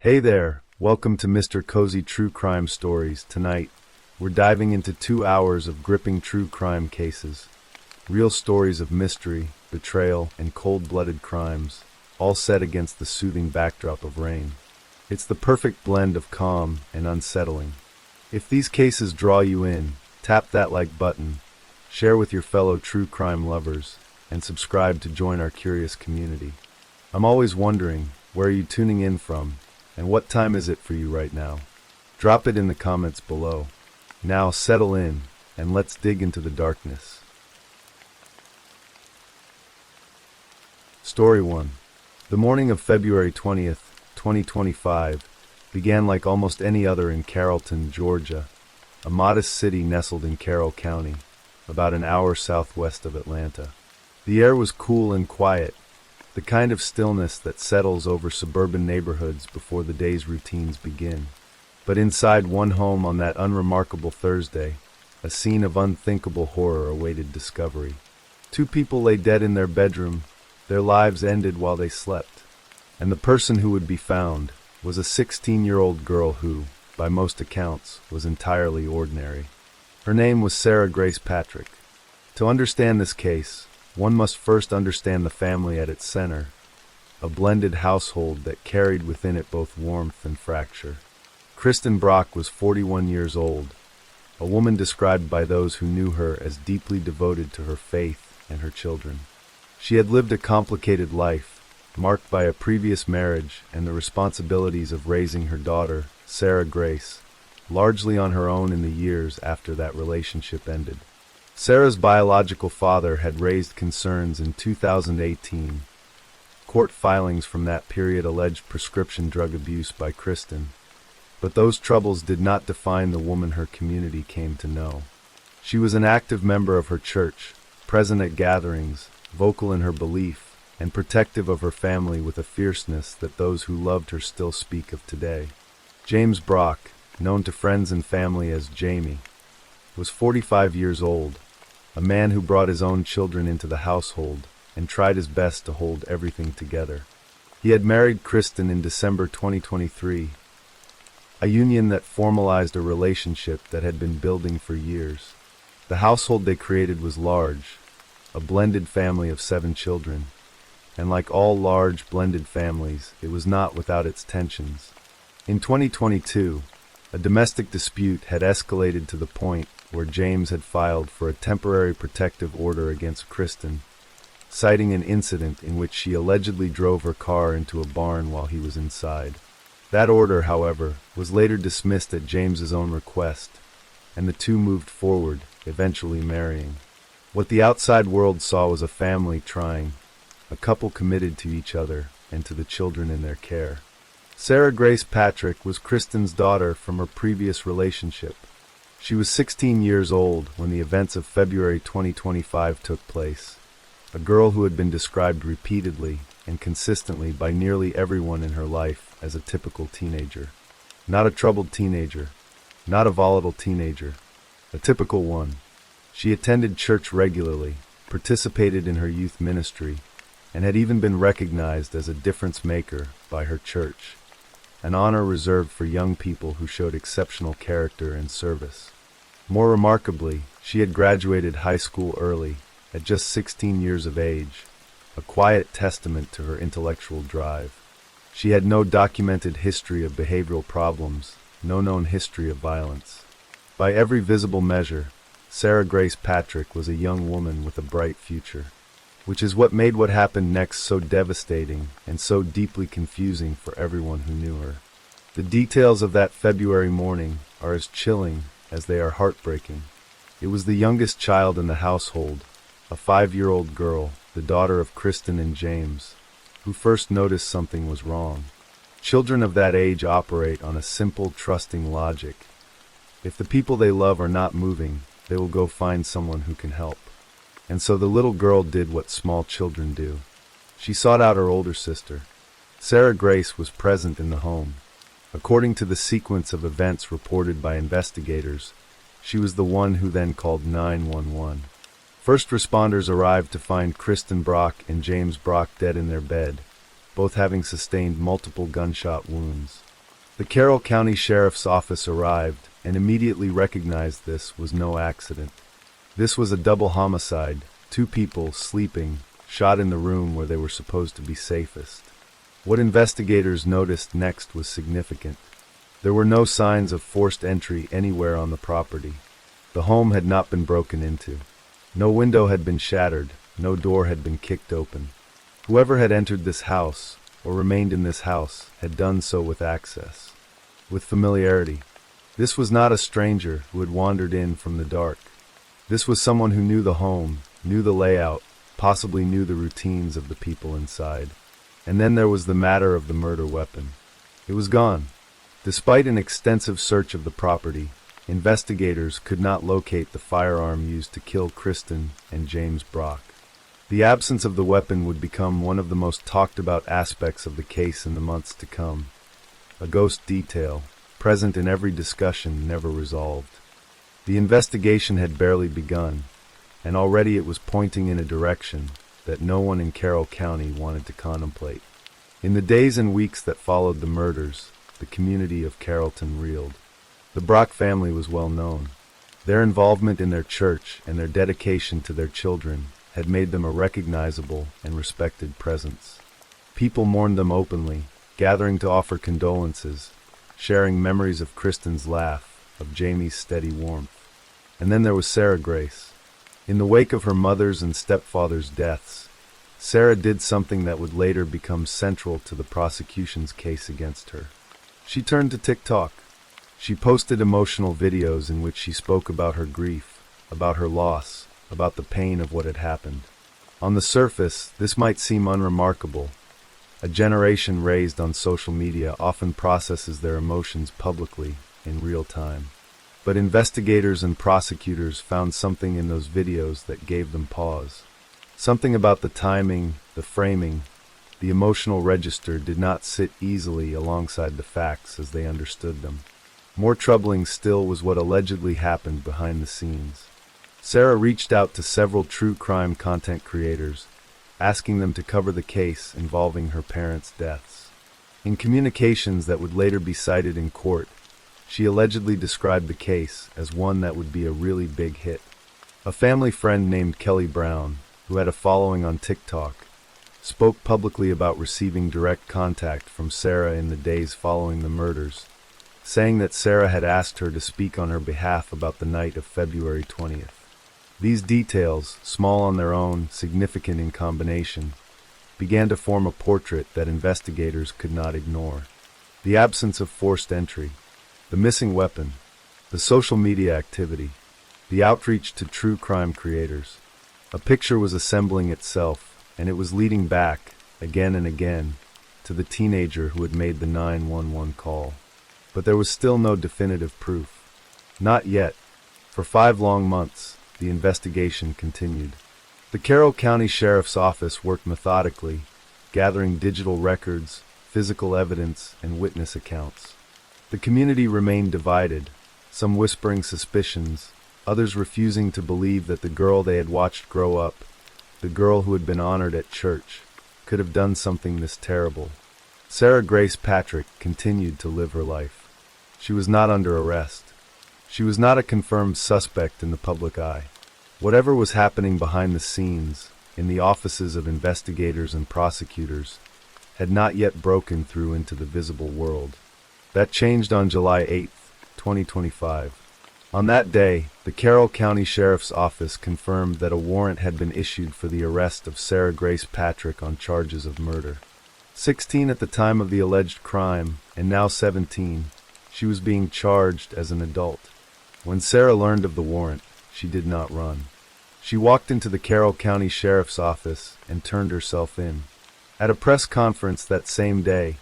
Hey there, welcome to Mr. Cozy True Crime Stories. Tonight, we're diving into 2 hours of gripping true crime cases. Real stories of mystery, betrayal, and cold-blooded crimes, all set against the soothing backdrop of rain. It's the perfect blend of calm and unsettling. If these cases draw you in, tap that like button, share with your fellow true crime lovers, and subscribe to join our curious community. I'm always wondering, where are you tuning in from? And what time is it for you right now? Drop it in the comments below. Now settle in, and let's dig into the darkness. Story 1. The morning of February 20th, 2025, began like almost any other in Carrollton, Georgia, a modest city nestled in Carroll County, about an hour southwest of Atlanta. The air was cool and quiet, the kind of stillness that settles over suburban neighborhoods before the day's routines begin. But inside one home on that unremarkable Thursday, a scene of unthinkable horror awaited discovery. 2 people lay dead in their bedroom, their lives ended while they slept. And the person who would be found was a 16-year-old girl who, by most accounts, was entirely ordinary. Her name was Sarah Grace Patrick. To understand this case, one must first understand the family at its center, a blended household that carried within it both warmth and fracture. Kristen Brock was 41 years old, a woman described by those who knew her as deeply devoted to her faith and her children. She had lived a complicated life, marked by a previous marriage and the responsibilities of raising her daughter, Sarah Grace, largely on her own in the years after that relationship ended. Sarah's biological father had raised concerns in 2018. Court filings from that period alleged prescription drug abuse by Kristen, but those troubles did not define the woman her community came to know. She was an active member of her church, present at gatherings, vocal in her belief, and protective of her family with a fierceness that those who loved her still speak of today. James Brock, known to friends and family as Jamie, was 45 years old, a man who brought his own children into the household and tried his best to hold everything together. He had married Kristen in December 2023, a union that formalized a relationship that had been building for years. The household they created was large, a blended family of 7 children, and like all large blended families, it was not without its tensions. In 2022, a domestic dispute had escalated to the point where James had filed for a temporary protective order against Kristen, citing an incident in which she allegedly drove her car into a barn while he was inside. That order, however, was later dismissed at James's own request, and the two moved forward, eventually marrying. What the outside world saw was a family trying, a couple committed to each other and to the children in their care. Sarah Grace Patrick was Kristen's daughter from her previous relationship. She was 16 years old when the events of February 2025 took place, a girl who had been described repeatedly and consistently by nearly everyone in her life as a typical teenager. Not a troubled teenager, not a volatile teenager, a typical one. She attended church regularly, participated in her youth ministry, and had even been recognized as a difference maker by her church, an honor reserved for young people who showed exceptional character and service. More remarkably, she had graduated high school early, at just 16 years of age, a quiet testament to her intellectual drive. She had no documented history of behavioral problems, no known history of violence. By every visible measure, Sarah Grace Patrick was a young woman with a bright future, which is what made what happened next so devastating and so deeply confusing for everyone who knew her. The details of that February morning are as chilling as they are heartbreaking. It was the youngest child in the household, a 5-year-old girl, the daughter of Kristen and James, who first noticed something was wrong. Children of that age operate on a simple, trusting logic. If the people they love are not moving, they will go find someone who can help. And so the little girl did what small children do. She sought out her older sister. Sarah Grace was present in the home. According to the sequence of events reported by investigators, she was the one who then called 911. First responders arrived to find Kristen Brock and James Brock dead in their bed, both having sustained multiple gunshot wounds. The Carroll County Sheriff's Office arrived and immediately recognized this was no accident. This was a double homicide, two people sleeping, shot in the room where they were supposed to be safest. What investigators noticed next was significant. There were no signs of forced entry anywhere on the property. The home had not been broken into. No window had been shattered, no door had been kicked open. Whoever had entered this house, or remained in this house, had done so with access, with familiarity. This was not a stranger who had wandered in from the dark. This was someone who knew the home, knew the layout, possibly knew the routines of the people inside. And then there was the matter of the murder weapon. It was gone. Despite an extensive search of the property, investigators could not locate the firearm used to kill Kristen and James Brock. The absence of the weapon would become one of the most talked about aspects of the case in the months to come. A ghost detail, present in every discussion, never resolved. The investigation had barely begun, and already it was pointing in a direction that no one in Carroll County wanted to contemplate. In the days and weeks that followed the murders, the community of Carrollton reeled. The Brock family was well known. Their involvement in their church and their dedication to their children had made them a recognizable and respected presence. People mourned them openly, gathering to offer condolences, sharing memories of Kristen's laugh, of Jamie's steady warmth. And then there was Sarah Grace. In the wake of her mother's and stepfather's deaths, Sarah did something that would later become central to the prosecution's case against her. She turned to TikTok. She posted emotional videos in which she spoke about her grief, about her loss, about the pain of what had happened. On the surface, this might seem unremarkable. A generation raised on social media often processes their emotions publicly, in real time. But investigators and prosecutors found something in those videos that gave them pause. Something about the timing, the framing, the emotional register did not sit easily alongside the facts as they understood them. More troubling still was what allegedly happened behind the scenes. Sarah reached out to several true crime content creators, asking them to cover the case involving her parents' deaths. In communications that would later be cited in court, she allegedly described the case as one that would be a really big hit. A family friend named Kelly Brown, who had a following on TikTok, spoke publicly about receiving direct contact from Sarah in the days following the murders, saying that Sarah had asked her to speak on her behalf about the night of February 20th. These details, small on their own, significant in combination, began to form a portrait that investigators could not ignore. The absence of forced entry, the missing weapon, the social media activity, the outreach to true crime creators. A picture was assembling itself, and it was leading back, again and again, to the teenager who had made the 911 call. But there was still no definitive proof. Not yet. For 5 long months, the investigation continued. The Carroll County Sheriff's Office worked methodically, gathering digital records, physical evidence, and witness accounts. The community remained divided, some whispering suspicions, others refusing to believe that the girl they had watched grow up, the girl who had been honored at church, could have done something this terrible. Sarah Grace Patrick continued to live her life. She was not under arrest. She was not a confirmed suspect in the public eye. Whatever was happening behind the scenes, in the offices of investigators and prosecutors, had not yet broken through into the visible world. That changed on July 8, 2025. On that day, the Carroll County Sheriff's Office confirmed that a warrant had been issued for the arrest of Sarah Grace Patrick on charges of murder. 16 at the time of the alleged crime, and now 17, she was being charged as an adult. When Sarah learned of the warrant, she did not run. She walked into the Carroll County Sheriff's Office and turned herself in. At a press conference that same day,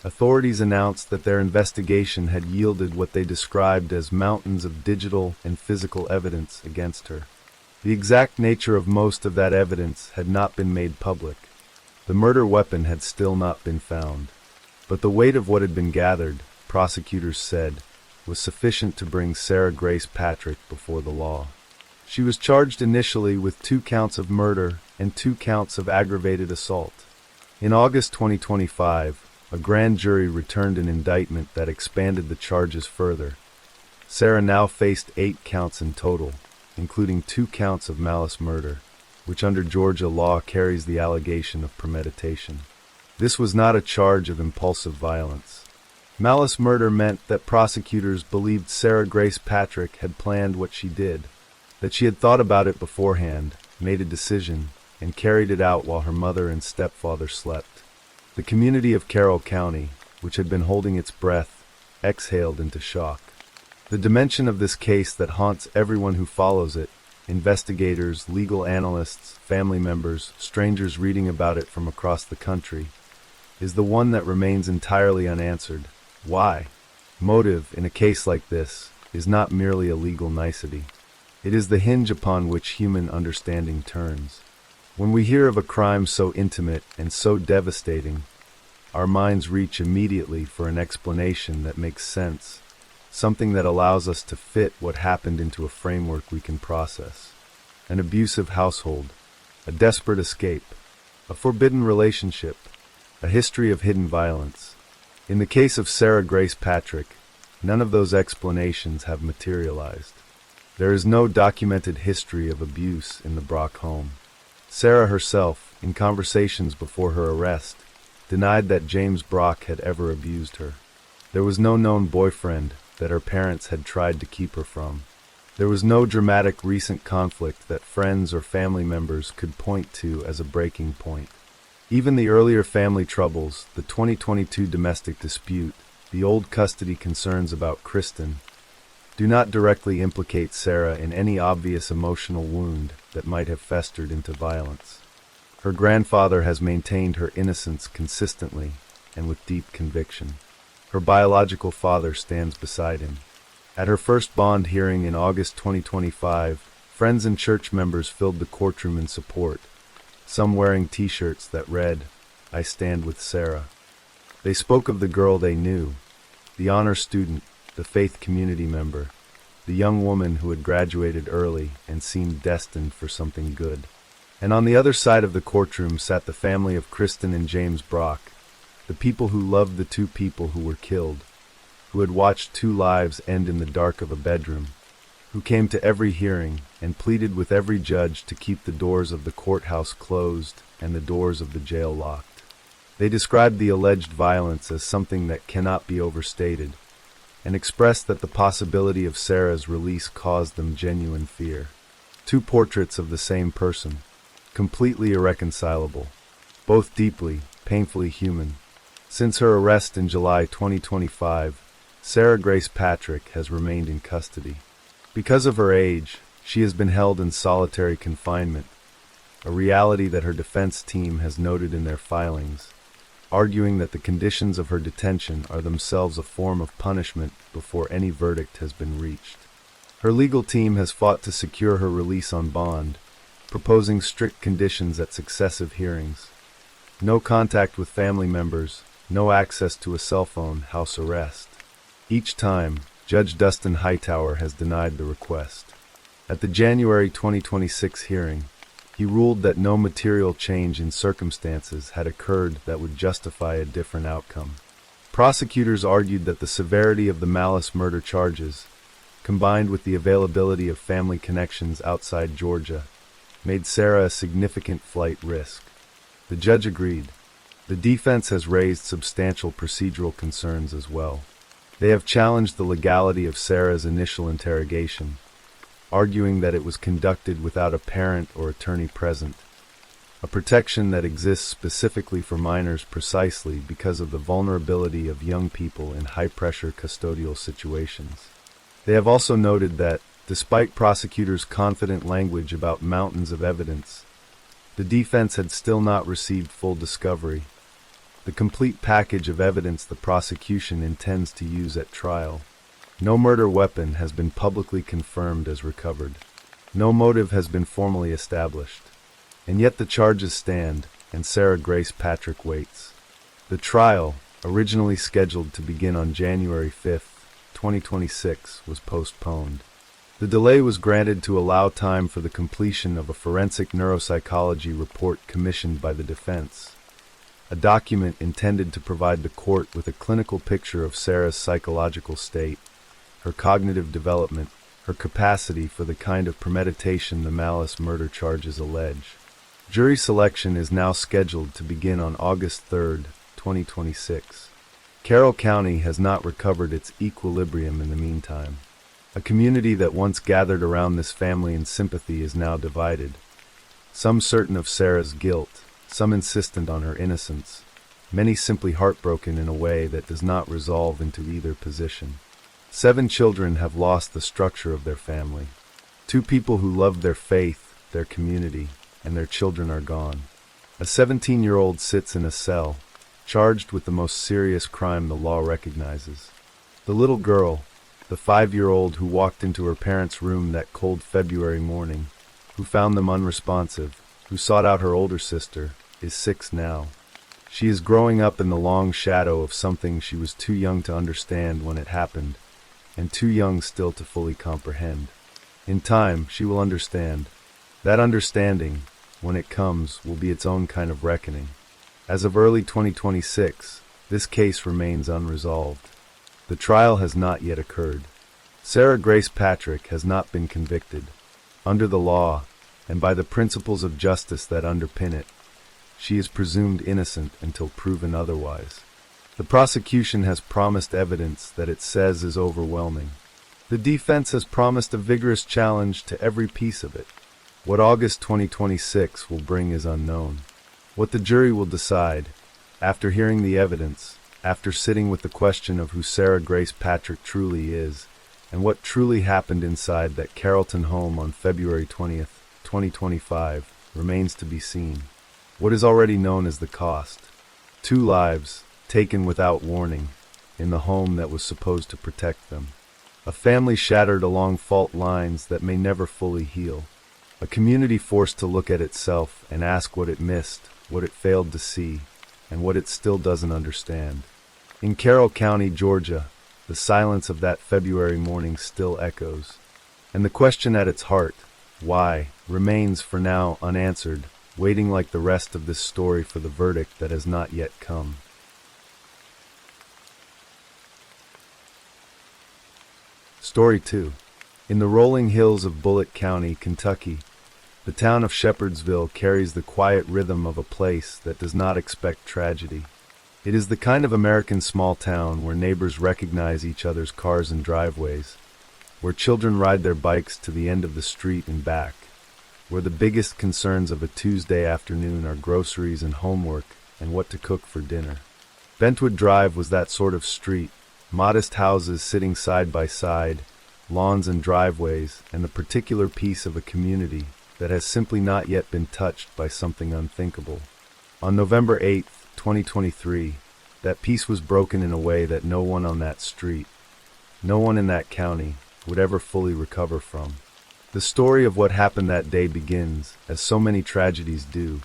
authorities announced that their investigation had yielded what they described as mountains of digital and physical evidence against her. The exact nature of most of that evidence had not been made public. The murder weapon had still not been found. But the weight of what had been gathered, prosecutors said, was sufficient to bring Sarah Grace Patrick before the law. She was charged initially with 2 counts of murder and 2 counts of aggravated assault. In August 2025, A grand jury returned an indictment that expanded the charges further. Sarah now faced 8 counts in total, including 2 counts of malice murder, which under Georgia law carries the allegation of premeditation. This was not a charge of impulsive violence. Malice murder meant that prosecutors believed Sarah Grace Patrick had planned what she did, that she had thought about it beforehand, made a decision, and carried it out while her mother and stepfather slept. The community of Carroll County, which had been holding its breath, exhaled into shock. The dimension of this case that haunts everyone who follows it, investigators, legal analysts, family members, strangers reading about it from across the country, is the one that remains entirely unanswered. Why? Motive, in a case like this, is not merely a legal nicety. It is the hinge upon which human understanding turns. When we hear of a crime so intimate and so devastating, our minds reach immediately for an explanation that makes sense, something that allows us to fit what happened into a framework we can process. An abusive household, a desperate escape, a forbidden relationship, a history of hidden violence. In the case of Sarah Grace Patrick, none of those explanations have materialized. There is no documented history of abuse in the Brock home. Sarah herself, in conversations before her arrest, denied that James Brock had ever abused her. There was no known boyfriend that her parents had tried to keep her from. There was no dramatic recent conflict that friends or family members could point to as a breaking point. Even the earlier family troubles, the 2022 domestic dispute, the old custody concerns about Kristen, do not directly implicate Sarah in any obvious emotional wound that might have festered into violence. Her grandfather has maintained her innocence consistently and with deep conviction. Her biological father stands beside him. At her first bond hearing in August 2025, friends and church members filled the courtroom in support, some wearing t-shirts that read, "I stand with Sarah." They spoke of the girl they knew, the honor student, the faith community member, the young woman who had graduated early and seemed destined for something good. And on the other side of the courtroom sat the family of Kristen and James Brock, the people who loved the 2 people who were killed, who had watched 2 lives end in the dark of a bedroom, who came to every hearing and pleaded with every judge to keep the doors of the courthouse closed and the doors of the jail locked. They described the alleged violence as something that cannot be overstated, and expressed that the possibility of Sarah's release caused them genuine fear. 2 portraits of the same person, completely irreconcilable, both deeply, painfully human. Since her arrest in July 2025, Sarah Grace Patrick has remained in custody. Because of her age, she has been held in solitary confinement, a reality that her defense team has noted in their filings, arguing that the conditions of her detention are themselves a form of punishment before any verdict has been reached. Her legal team has fought to secure her release on bond, proposing strict conditions at successive hearings. No contact with family members, no access to a cell phone, house arrest. Each time, Judge Dustin Hightower has denied the request. At the January 2026 hearing, he ruled that no material change in circumstances had occurred that would justify a different outcome. Prosecutors argued that the severity of the malice murder charges, combined with the availability of family connections outside Georgia, made Sarah a significant flight risk. The judge agreed. The defense has raised substantial procedural concerns as well. They have challenged the legality of Sarah's initial interrogation, arguing that it was conducted without a parent or attorney present, a protection that exists specifically for minors precisely because of the vulnerability of young people in high-pressure custodial situations. They have also noted that, despite prosecutors' confident language about mountains of evidence, the defense had still not received full discovery, the complete package of evidence the prosecution intends to use at trial. No murder weapon has been publicly confirmed as recovered. No motive has been formally established. And yet the charges stand, and Sarah Grace Patrick waits. The trial, originally scheduled to begin on January 5th, 2026, was postponed. The delay was granted to allow time for the completion of a forensic neuropsychology report commissioned by the defense, a document intended to provide the court with a clinical picture of Sarah's psychological state, her cognitive development, her capacity for the kind of premeditation the malice murder charges allege. Jury selection is now scheduled to begin on August 3rd, 2026. Carroll County has not recovered its equilibrium in the meantime. A community that once gathered around this family in sympathy is now divided. Some certain of Sarah's guilt, some insistent on her innocence, many simply heartbroken in a way that does not resolve into either position. 7 children have lost the structure of their family. 2 people who loved their faith, their community, and their children are gone. A 17-year-old sits in a cell, charged with the most serious crime the law recognizes. The little girl, the 5-year-old who walked into her parents' room that cold February morning, who found them unresponsive, who sought out her older sister, is 6 now. She is growing up in the long shadow of something she was too young to understand when it happened, and too young still to fully comprehend. In time, she will understand. That understanding, when it comes, will be its own kind of reckoning. As of early 2026, this case remains unresolved. The trial has not yet occurred. Sarah Grace Patrick has not been convicted. Under the law, and by the principles of justice that underpin it, she is presumed innocent until proven otherwise. The prosecution has promised evidence that it says is overwhelming. The defense has promised a vigorous challenge to every piece of it. What August 2026 will bring is unknown. What the jury will decide, after hearing the evidence, after sitting with the question of who Sarah Grace Patrick truly is, and what truly happened inside that Carrollton home on February 20th, 2025, remains to be seen. What is already known as the cost. 2 lives, taken without warning, in the home that was supposed to protect them. A family shattered along fault lines that may never fully heal. A community forced to look at itself and ask what it missed, what it failed to see, and what it still doesn't understand. In Carroll County, Georgia, the silence of that February morning still echoes. And the question at its heart, why, remains for now unanswered, waiting like the rest of this story for the verdict that has not yet come. Story 2. In the rolling hills of Bullitt County, Kentucky, the town of Shepherdsville carries the quiet rhythm of a place that does not expect tragedy. It is the kind of American small town where neighbors recognize each other's cars and driveways, where children ride their bikes to the end of the street and back, where the biggest concerns of a Tuesday afternoon are groceries and homework and what to cook for dinner. Bentwood Drive was that sort of street, modest houses sitting side by side, lawns and driveways, and the particular piece of a community that has simply not yet been touched by something unthinkable. On November 8th, 2023, that peace was broken in a way that no one on that street, no one in that county, would ever fully recover from. The story of what happened that day begins, as so many tragedies do,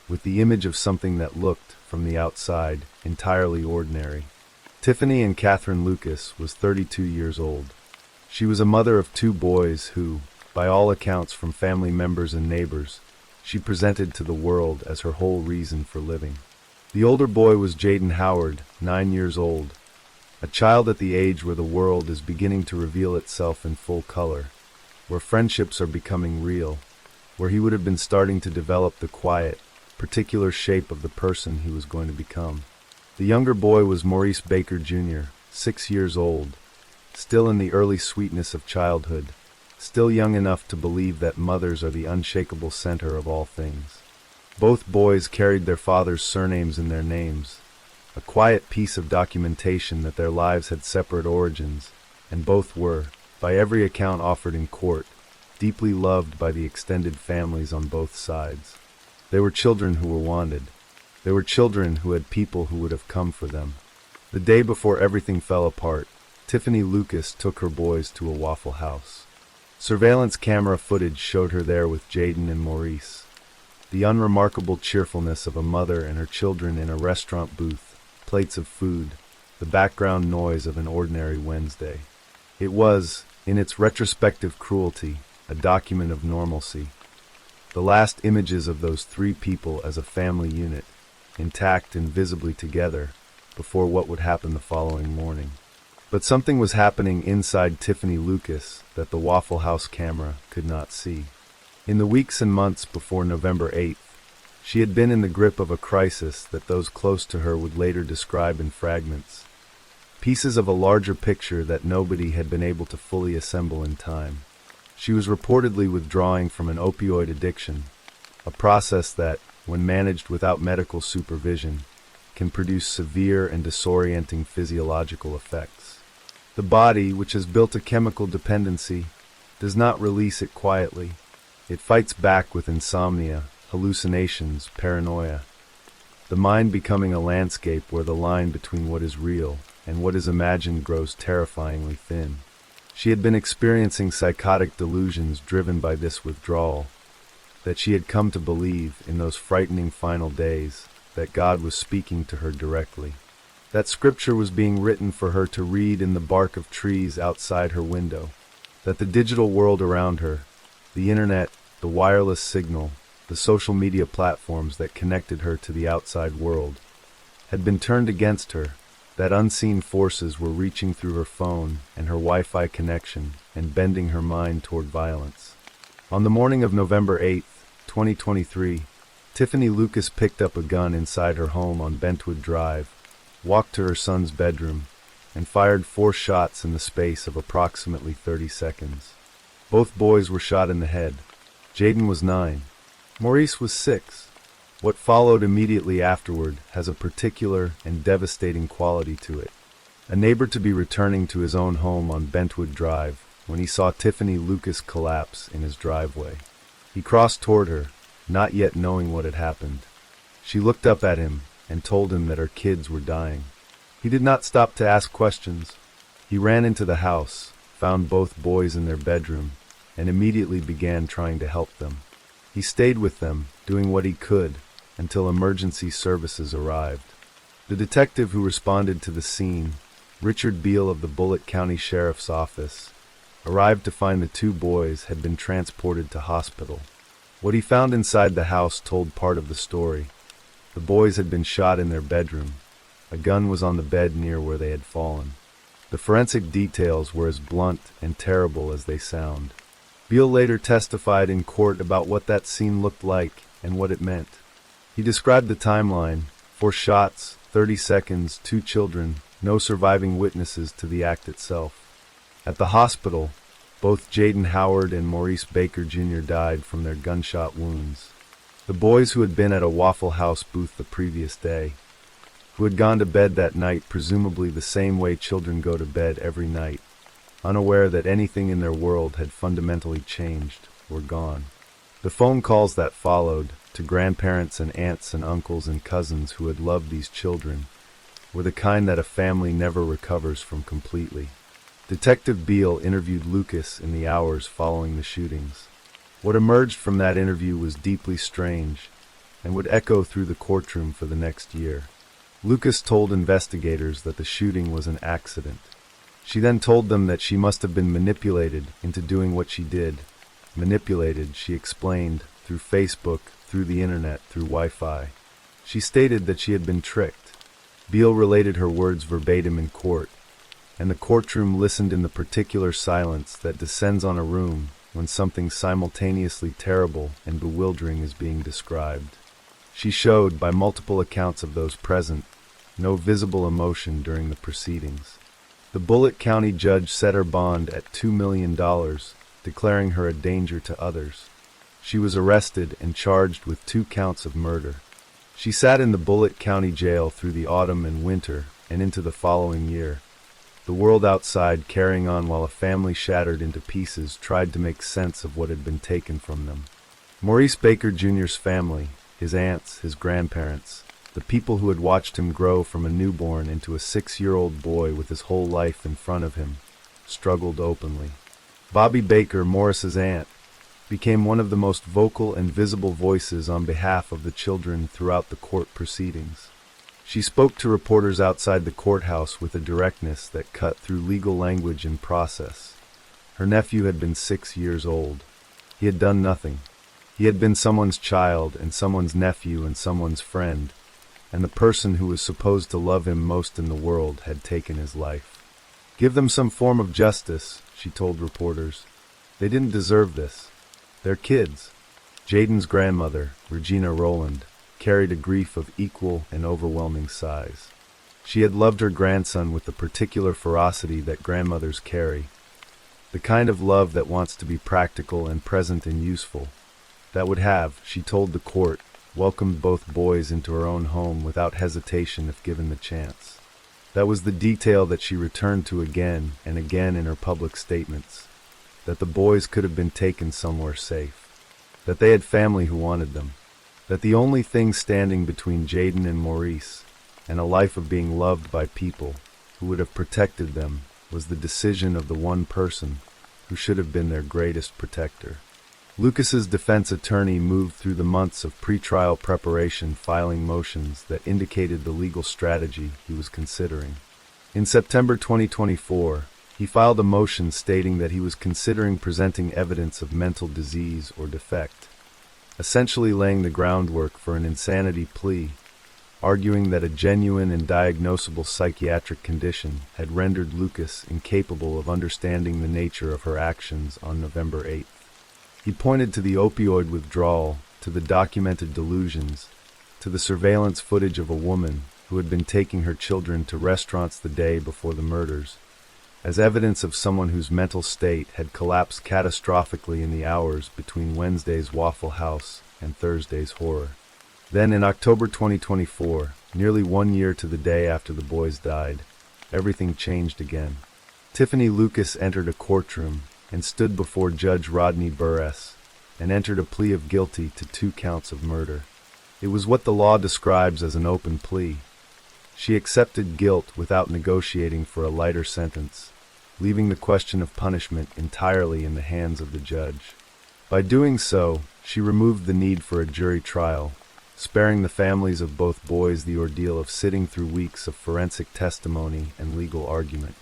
with the image of something that looked, from the outside, entirely ordinary. Tiffany and Catherine Lucas was 32 years old. She was a mother of 2 boys who, by all accounts from family members and neighbors, she presented to the world as her whole reason for living. The older boy was Jaden Howard, 9 years old, a child at the age where the world is beginning to reveal itself in full color, where friendships are becoming real, where he would have been starting to develop the quiet, particular shape of the person he was going to become. The younger boy was Maurice Baker Jr., 6 years old, still in the early sweetness of childhood, still young enough to believe that mothers are the unshakable center of all things. Both boys carried their father's surnames in their names, a quiet piece of documentation that their lives had separate origins, and both were, by every account offered in court, deeply loved by the extended families on both sides. They were children who were wanted. They were children who had people who would have come for them. The day before everything fell apart, Tiffany Lucas took her boys to a Waffle House. Surveillance camera footage showed her there with Jaden and Maurice. The unremarkable cheerfulness of a mother and her children in a restaurant booth, plates of food, the background noise of an ordinary Wednesday. It was, in its retrospective cruelty, a document of normalcy. The last images of those 3 people as a family unit, intact and visibly together, before what would happen the following morning. But something was happening inside Tiffany Lucas that the Waffle House camera could not see. In the weeks and months before November 8th, she had been in the grip of a crisis that those close to her would later describe in fragments, pieces of a larger picture that nobody had been able to fully assemble in time. She was reportedly withdrawing from an opioid addiction, a process that, when managed without medical supervision, can produce severe and disorienting physiological effects. The body, which has built a chemical dependency, does not release it quietly. It fights back with insomnia, hallucinations, paranoia. The mind becoming a landscape where the line between what is real and what is imagined grows terrifyingly thin. She had been experiencing psychotic delusions driven by this withdrawal, that she had come to believe, in those frightening final days, that God was speaking to her directly. That scripture was being written for her to read in the bark of trees outside her window. That the digital world around her, the internet, the wireless signal, the social media platforms that connected her to the outside world, had been turned against her, that unseen forces were reaching through her phone and her Wi-Fi connection and bending her mind toward violence. On the morning of November 8th, 2023, Tiffany Lucas picked up a gun inside her home on Bentwood Drive, walked to her son's bedroom, and fired 4 shots in the space of approximately 30 seconds. Both boys were shot in the head. Jaden was 9. Maurice was 6. What followed immediately afterward has a particular and devastating quality to it. A neighbor to be returning to his own home on Bentwood Drive when he saw Tiffany Lucas collapse in his driveway. He crossed toward her, not yet knowing what had happened. She looked up at him and told him that her kids were dying. He did not stop to ask questions. He ran into the house, found both boys in their bedroom, and immediately began trying to help them. He stayed with them, doing what he could, until emergency services arrived. The detective who responded to the scene, Richard Beal of the Bullitt County Sheriff's Office, arrived to find the 2 boys had been transported to hospital. What he found inside the house told part of the story. The boys had been shot in their bedroom. A gun was on the bed near where they had fallen. The forensic details were as blunt and terrible as they sound. Beal later testified in court about what that scene looked like and what it meant. He described the timeline: 4 shots, 30 seconds, 2 children, no surviving witnesses to the act itself. At the hospital, both Jaden Howard and Maurice Baker Jr. died from their gunshot wounds. The boys who had been at a Waffle House booth the previous day, who had gone to bed that night presumably the same way children go to bed every night, unaware that anything in their world had fundamentally changed, were gone. The phone calls that followed, to grandparents and aunts and uncles and cousins who had loved these children, were the kind that a family never recovers from completely. Detective Beal interviewed Lucas in the hours following the shootings. What emerged from that interview was deeply strange, and would echo through the courtroom for the next year. Lucas told investigators that the shooting was an accident. She then told them that she must have been manipulated into doing what she did. Manipulated, she explained, through Facebook, through the internet, through Wi-Fi. She stated that she had been tricked. Beal related her words verbatim in court, and the courtroom listened in the particular silence that descends on a room when something simultaneously terrible and bewildering is being described. She showed, by multiple accounts of those present, no visible emotion during the proceedings. The Bullitt County judge set her bond at $2 million, declaring her a danger to others. She was arrested and charged with 2 counts of murder. She sat in the Bullitt County Jail through the autumn and winter and into the following year. The world outside carrying on while a family shattered into pieces tried to make sense of what had been taken from them. Maurice Baker Jr.'s family, his aunts, his grandparents, the people who had watched him grow from a newborn into a 6-year-old boy with his whole life in front of him, struggled openly. Bobby Baker, Morris's aunt, became one of the most vocal and visible voices on behalf of the children throughout the court proceedings. She spoke to reporters outside the courthouse with a directness that cut through legal language and process. Her nephew had been 6 years old. He had done nothing. He had been someone's child and someone's nephew and someone's friend, and the person who was supposed to love him most in the world had taken his life. "Give them some form of justice," she told reporters. "They didn't deserve this. They're kids." Jaden's grandmother, Regina Rowland, carried a grief of equal and overwhelming size. She had loved her grandson with the particular ferocity that grandmothers carry, the kind of love that wants to be practical and present and useful, that would have, she told the court, welcomed both boys into her own home without hesitation if given the chance. That was the detail that she returned to again and again in her public statements, that the boys could have been taken somewhere safe, that they had family who wanted them, that the only thing standing between Jaden and Maurice and a life of being loved by people who would have protected them was the decision of the one person who should have been their greatest protector. Lucas's defense attorney moved through the months of pretrial preparation, filing motions that indicated the legal strategy he was considering. In September 2024, he filed a motion stating that he was considering presenting evidence of mental disease or defect, essentially laying the groundwork for an insanity plea, arguing that a genuine and diagnosable psychiatric condition had rendered Lucas incapable of understanding the nature of her actions on November 8th. He pointed to the opioid withdrawal, to the documented delusions, to the surveillance footage of a woman who had been taking her children to restaurants the day before the murders, as evidence of someone whose mental state had collapsed catastrophically in the hours between Wednesday's Waffle House and Thursday's horror. Then in October 2024, nearly 1 year to the day after the boys died, everything changed again. Tiffany Lucas entered a courtroom and stood before Judge Rodney Burress and entered a plea of guilty to 2 counts of murder. It was what the law describes as an open plea. She accepted guilt without negotiating for a lighter sentence, leaving the question of punishment entirely in the hands of the judge. By doing so, she removed the need for a jury trial, sparing the families of both boys the ordeal of sitting through weeks of forensic testimony and legal argument.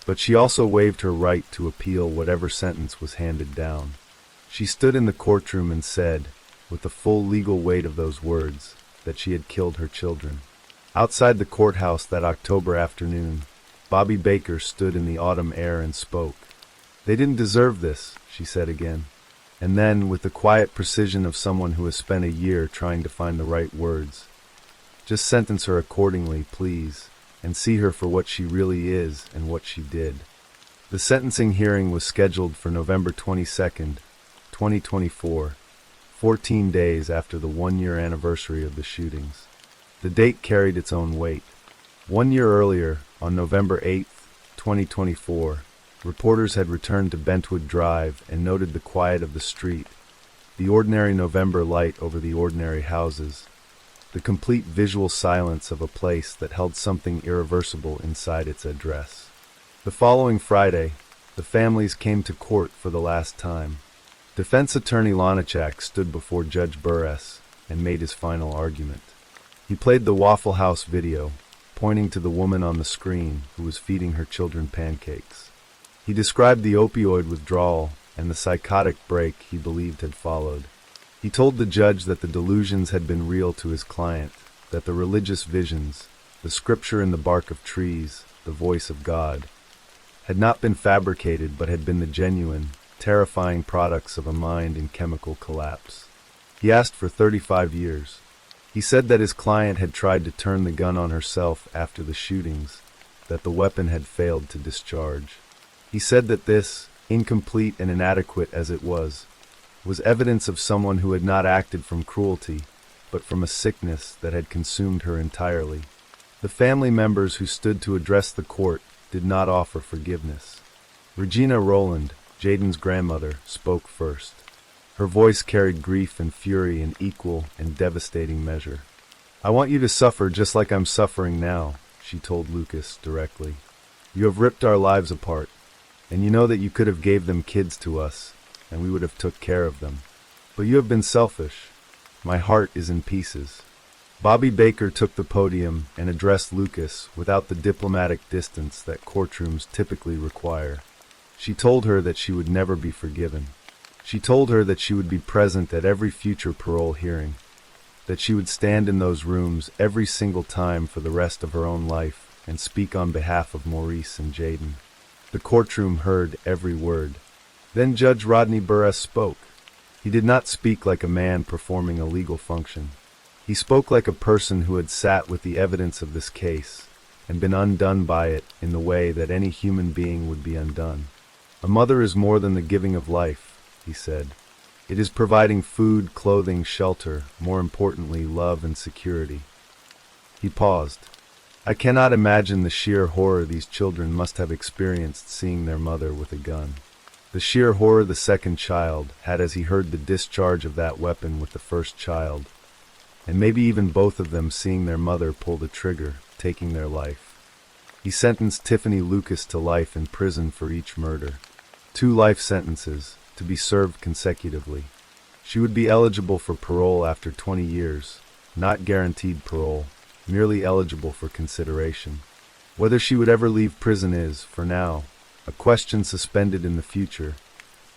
But she also waived her right to appeal whatever sentence was handed down. She stood in the courtroom and said, with the full legal weight of those words, that she had killed her children. Outside the courthouse that October afternoon, Bobby Baker stood in the autumn air and spoke. "They didn't deserve this," she said again. And then, with the quiet precision of someone who has spent a year trying to find the right words, "Just sentence her accordingly, please, and see her for what she really is and what she did." The sentencing hearing was scheduled for November 22nd, 2024, 14 days after the 1-year anniversary of the shootings. The date carried its own weight. 1 year earlier, on November 8th, 2024, reporters had returned to Bentwood Drive and noted the quiet of the street, the ordinary November light over the ordinary houses, the complete visual silence of a place that held something irreversible inside its address. The following Friday, the families came to court for the last time. Defense attorney Lonachak stood before Judge Burress and made his final argument. He played the Waffle House video, pointing to the woman on the screen who was feeding her children pancakes. He described the opioid withdrawal and the psychotic break he believed had followed. He told the judge that the delusions had been real to his client, that the religious visions, the scripture in the bark of trees, the voice of God, had not been fabricated but had been the genuine, terrifying products of a mind in chemical collapse. He asked for 35 years. He said that his client had tried to turn the gun on herself after the shootings, that the weapon had failed to discharge. He said that this, incomplete and inadequate as it was evidence of someone who had not acted from cruelty, but from a sickness that had consumed her entirely. The family members who stood to address the court did not offer forgiveness. Regina Rowland, Jaden's grandmother, spoke first. Her voice carried grief and fury in equal and devastating measure. "I want you to suffer just like I'm suffering now," she told Lucas directly. "You have ripped our lives apart, and you know that you could have gave them kids to us, and we would have took care of them. But you have been selfish. My heart is in pieces." Bobby Baker took the podium and addressed Lucas without the diplomatic distance that courtrooms typically require. She told her that she would never be forgiven. She told her that she would be present at every future parole hearing, that she would stand in those rooms every single time for the rest of her own life and speak on behalf of Maurice and Jaden. The courtroom heard every word. Then Judge Rodney Burress spoke. He did not speak like a man performing a legal function. He spoke like a person who had sat with the evidence of this case and been undone by it in the way that any human being would be undone. A mother is more than the giving of life, he said. It is providing food, clothing, shelter, more importantly, love and security. He paused. I cannot imagine the sheer horror these children must have experienced seeing their mother with a gun. The sheer horror the second child had as he heard the discharge of that weapon with the first child, and maybe even both of them seeing their mother pull the trigger, taking their life. He sentenced Tiffany Lucas to life in prison for each murder. 2 life sentences, to be served consecutively. She would be eligible for parole after 20 years, not guaranteed parole, merely eligible for consideration. Whether she would ever leave prison is, for now, a question suspended in the future,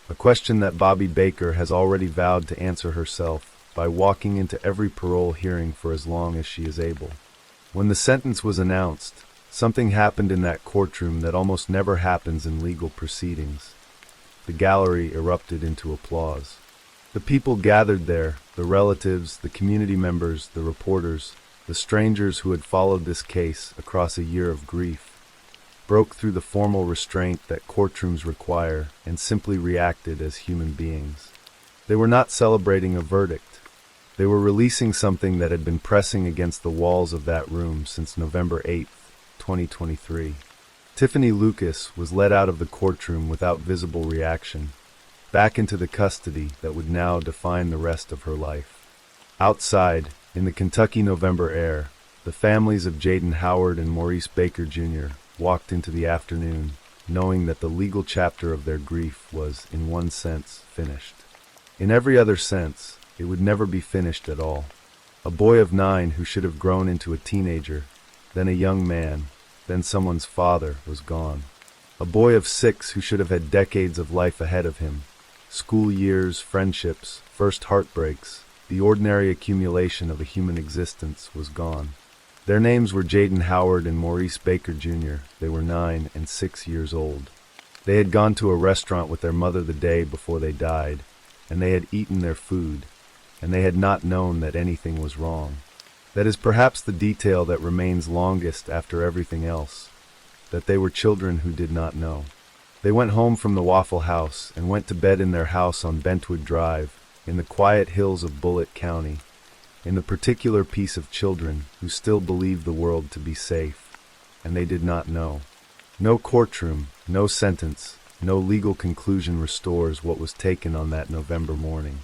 a question that Bobby Baker has already vowed to answer herself by walking into every parole hearing for as long as she is able. When the sentence was announced, something happened in that courtroom that almost never happens in legal proceedings. The gallery erupted into applause. The people gathered there, the relatives, the community members, the reporters, the strangers who had followed this case across a year of grief, broke through the formal restraint that courtrooms require and simply reacted as human beings. They were not celebrating a verdict. They were releasing something that had been pressing against the walls of that room since November 8th, 2023. Tiffany Lucas was led out of the courtroom without visible reaction, back into the custody that would now define the rest of her life. Outside, in the Kentucky November air, the families of Jaden Howard and Maurice Baker Jr. walked into the afternoon, knowing that the legal chapter of their grief was, in one sense, finished. In every other sense, it would never be finished at all. A boy of 9 who should have grown into a teenager, then a young man, then someone's father, was gone. A boy of 6 who should have had decades of life ahead of him. School years, friendships, first heartbreaks, the ordinary accumulation of a human existence was gone. Their names were Jaden Howard and Maurice Baker Jr. They were 9 and 6 years old. They had gone to a restaurant with their mother the day before they died, and they had eaten their food, and they had not known that anything was wrong. That is perhaps the detail that remains longest after everything else, that they were children who did not know. They went home from the Waffle House and went to bed in their house on Bentwood Drive, in the quiet hills of Bullitt County, in the particular piece of children who still believed the world to be safe, and they did not know. No courtroom, no sentence, no legal conclusion restores what was taken on that November morning.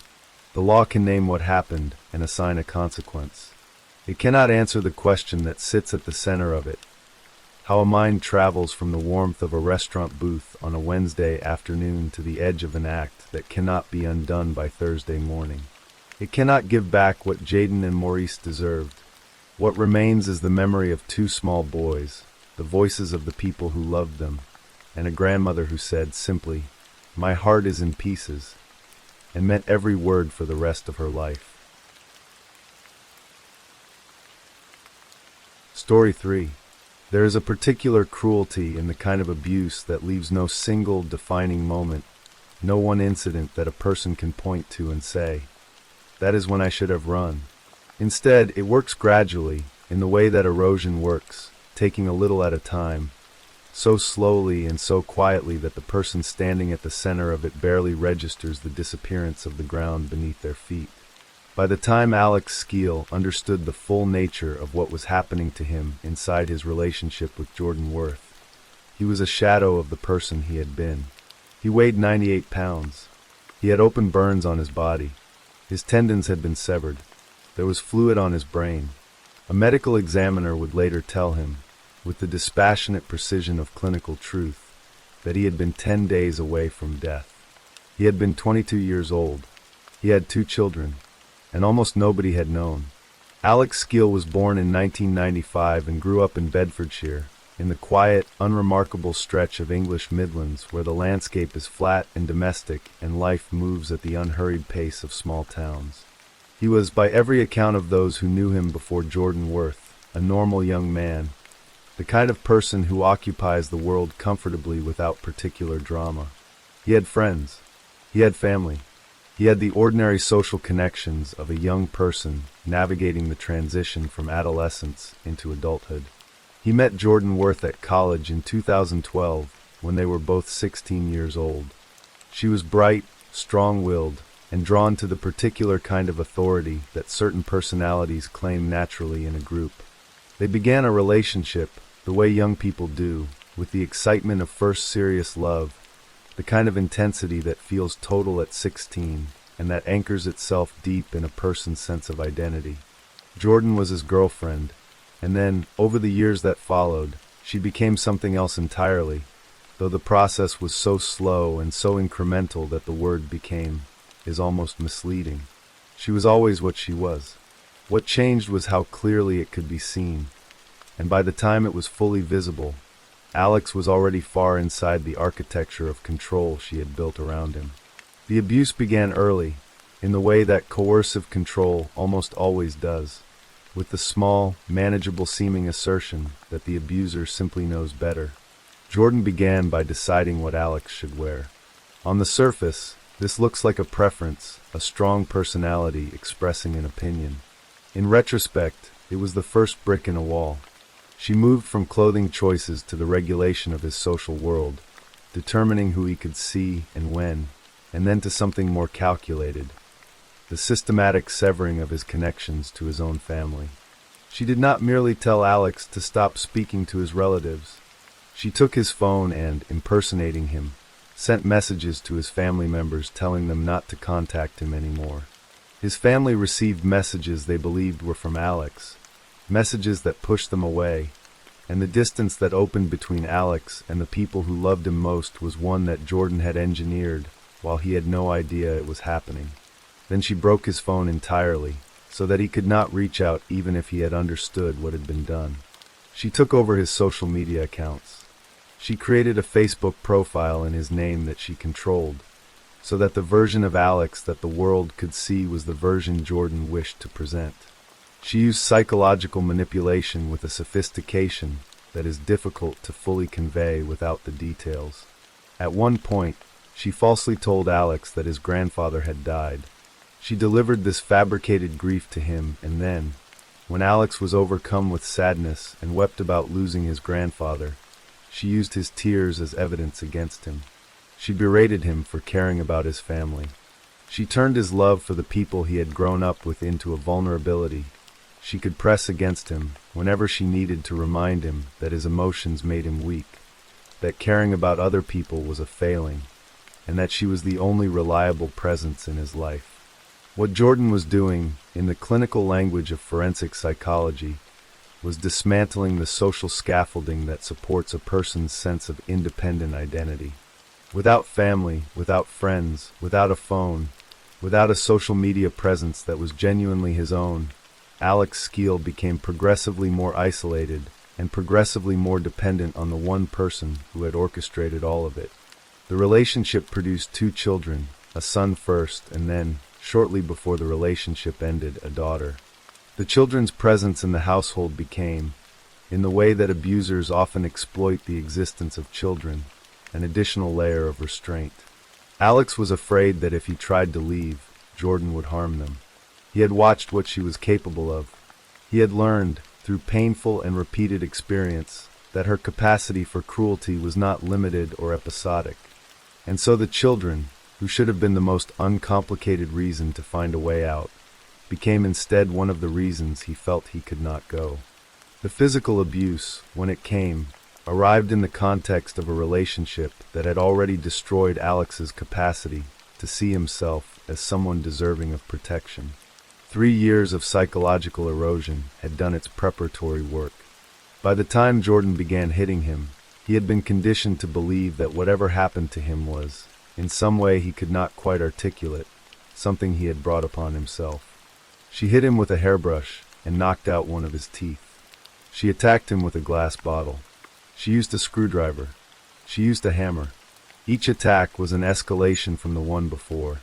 The law can name what happened and assign a consequence. It cannot answer the question that sits at the center of it, how a mind travels from the warmth of a restaurant booth on a Wednesday afternoon to the edge of an act that cannot be undone by Thursday morning. It cannot give back what Jaden and Maurice deserved. What remains is the memory of 2 small boys, the voices of the people who loved them, and a grandmother who said simply, "My heart is in pieces," and meant every word for the rest of her life. Story 3. There is a particular cruelty in the kind of abuse that leaves no single defining moment, no one incident that a person can point to and say, "That is when I should have run." Instead, it works gradually, in the way that erosion works, taking a little at a time, so slowly and so quietly that the person standing at the center of it barely registers the disappearance of the ground beneath their feet. By the time Alex Skeel understood the full nature of what was happening to him inside his relationship with Jordan Worth, he was a shadow of the person he had been. He weighed 98 pounds. He had open burns on his body. His tendons had been severed. There was fluid on his brain. A medical examiner would later tell him, with the dispassionate precision of clinical truth, that he had been 10 days away from death. He had been 22 years old. He had 2 children, and almost nobody had known. Alex Skeel was born in 1995 and grew up in Bedfordshire, in the quiet, unremarkable stretch of English Midlands where the landscape is flat and domestic and life moves at the unhurried pace of small towns. He was, by every account of those who knew him before Jordan Worth, a normal young man, the kind of person who occupies the world comfortably without particular drama. He had friends. He had family. He had the ordinary social connections of a young person navigating the transition from adolescence into adulthood. He met Jordan Worth at college in 2012 when they were both 16 years old. She was bright, strong-willed, and drawn to the particular kind of authority that certain personalities claim naturally in a group. They began a relationship, the way young people do, with the excitement of first serious love, the kind of intensity that feels total at 16 and that anchors itself deep in a person's sense of identity. Jordan was his girlfriend, and then, over the years that followed, she became something else entirely, though the process was so slow and so incremental that the word became is almost misleading. She was always what she was. What changed was how clearly it could be seen, and by the time it was fully visible, Alex was already far inside the architecture of control she had built around him. The abuse began early, in the way that coercive control almost always does, with the small, manageable-seeming assertion that the abuser simply knows better. Jordan began by deciding what Alex should wear. On the surface, this looks like a preference, a strong personality expressing an opinion. In retrospect, it was the first brick in a wall. She moved from clothing choices to the regulation of his social world, determining who he could see and when, and then to something more calculated, the systematic severing of his connections to his own family. She did not merely tell Alex to stop speaking to his relatives. She took his phone and, impersonating him, sent messages to his family members telling them not to contact him anymore. His family received messages they believed were from Alex, messages that pushed them away, and the distance that opened between Alex and the people who loved him most was one that Jordan had engineered while he had no idea it was happening. Then she broke his phone entirely, so that he could not reach out even if he had understood what had been done. She took over his social media accounts. She created a Facebook profile in his name that she controlled, so that the version of Alex that the world could see was the version Jordan wished to present. She used psychological manipulation with a sophistication that is difficult to fully convey without the details. At one point, she falsely told Alex that his grandfather had died. She delivered this fabricated grief to him, and then, when Alex was overcome with sadness and wept about losing his grandfather, she used his tears as evidence against him. She berated him for caring about his family. She turned his love for the people he had grown up with into a vulnerability she could press against him whenever she needed to remind him that his emotions made him weak, that caring about other people was a failing, and that she was the only reliable presence in his life. What Jordan was doing, in the clinical language of forensic psychology, was dismantling the social scaffolding that supports a person's sense of independent identity. Without family, without friends, without a phone, without a social media presence that was genuinely his own, Alex Skeel became progressively more isolated and progressively more dependent on the one person who had orchestrated all of it. The relationship produced 2 children, a son first, and then, shortly before the relationship ended, a daughter. The children's presence in the household became, in the way that abusers often exploit the existence of children, an additional layer of restraint. Alex was afraid that if he tried to leave, Jordan would harm them. He had watched what she was capable of. He had learned, through painful and repeated experience, that her capacity for cruelty was not limited or episodic. And so the children, who should have been the most uncomplicated reason to find a way out, became instead one of the reasons he felt he could not go. The physical abuse, when it came, arrived in the context of a relationship that had already destroyed Alex's capacity to see himself as someone deserving of protection. 3 years of psychological erosion had done its preparatory work. By the time Jordan began hitting him, he had been conditioned to believe that whatever happened to him was, in some way he could not quite articulate, something he had brought upon himself. She hit him with a hairbrush and knocked out one of his teeth. She attacked him with a glass bottle. She used a screwdriver. She used a hammer. Each attack was an escalation from the one before.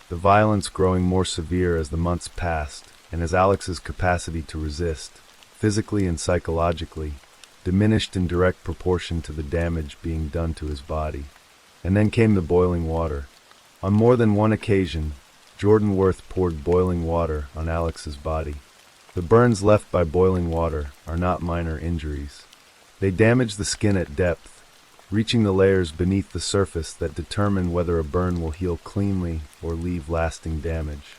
the violence growing more severe as the months passed, and as Alex's capacity to resist, physically and psychologically, diminished in direct proportion to the damage being done to his body. And then came the boiling water. On more than one occasion, Jordan Worth poured boiling water on Alex's body. The burns left by boiling water are not minor injuries. They damage the skin at depth, reaching the layers beneath the surface that determine whether a burn will heal cleanly or leave lasting damage.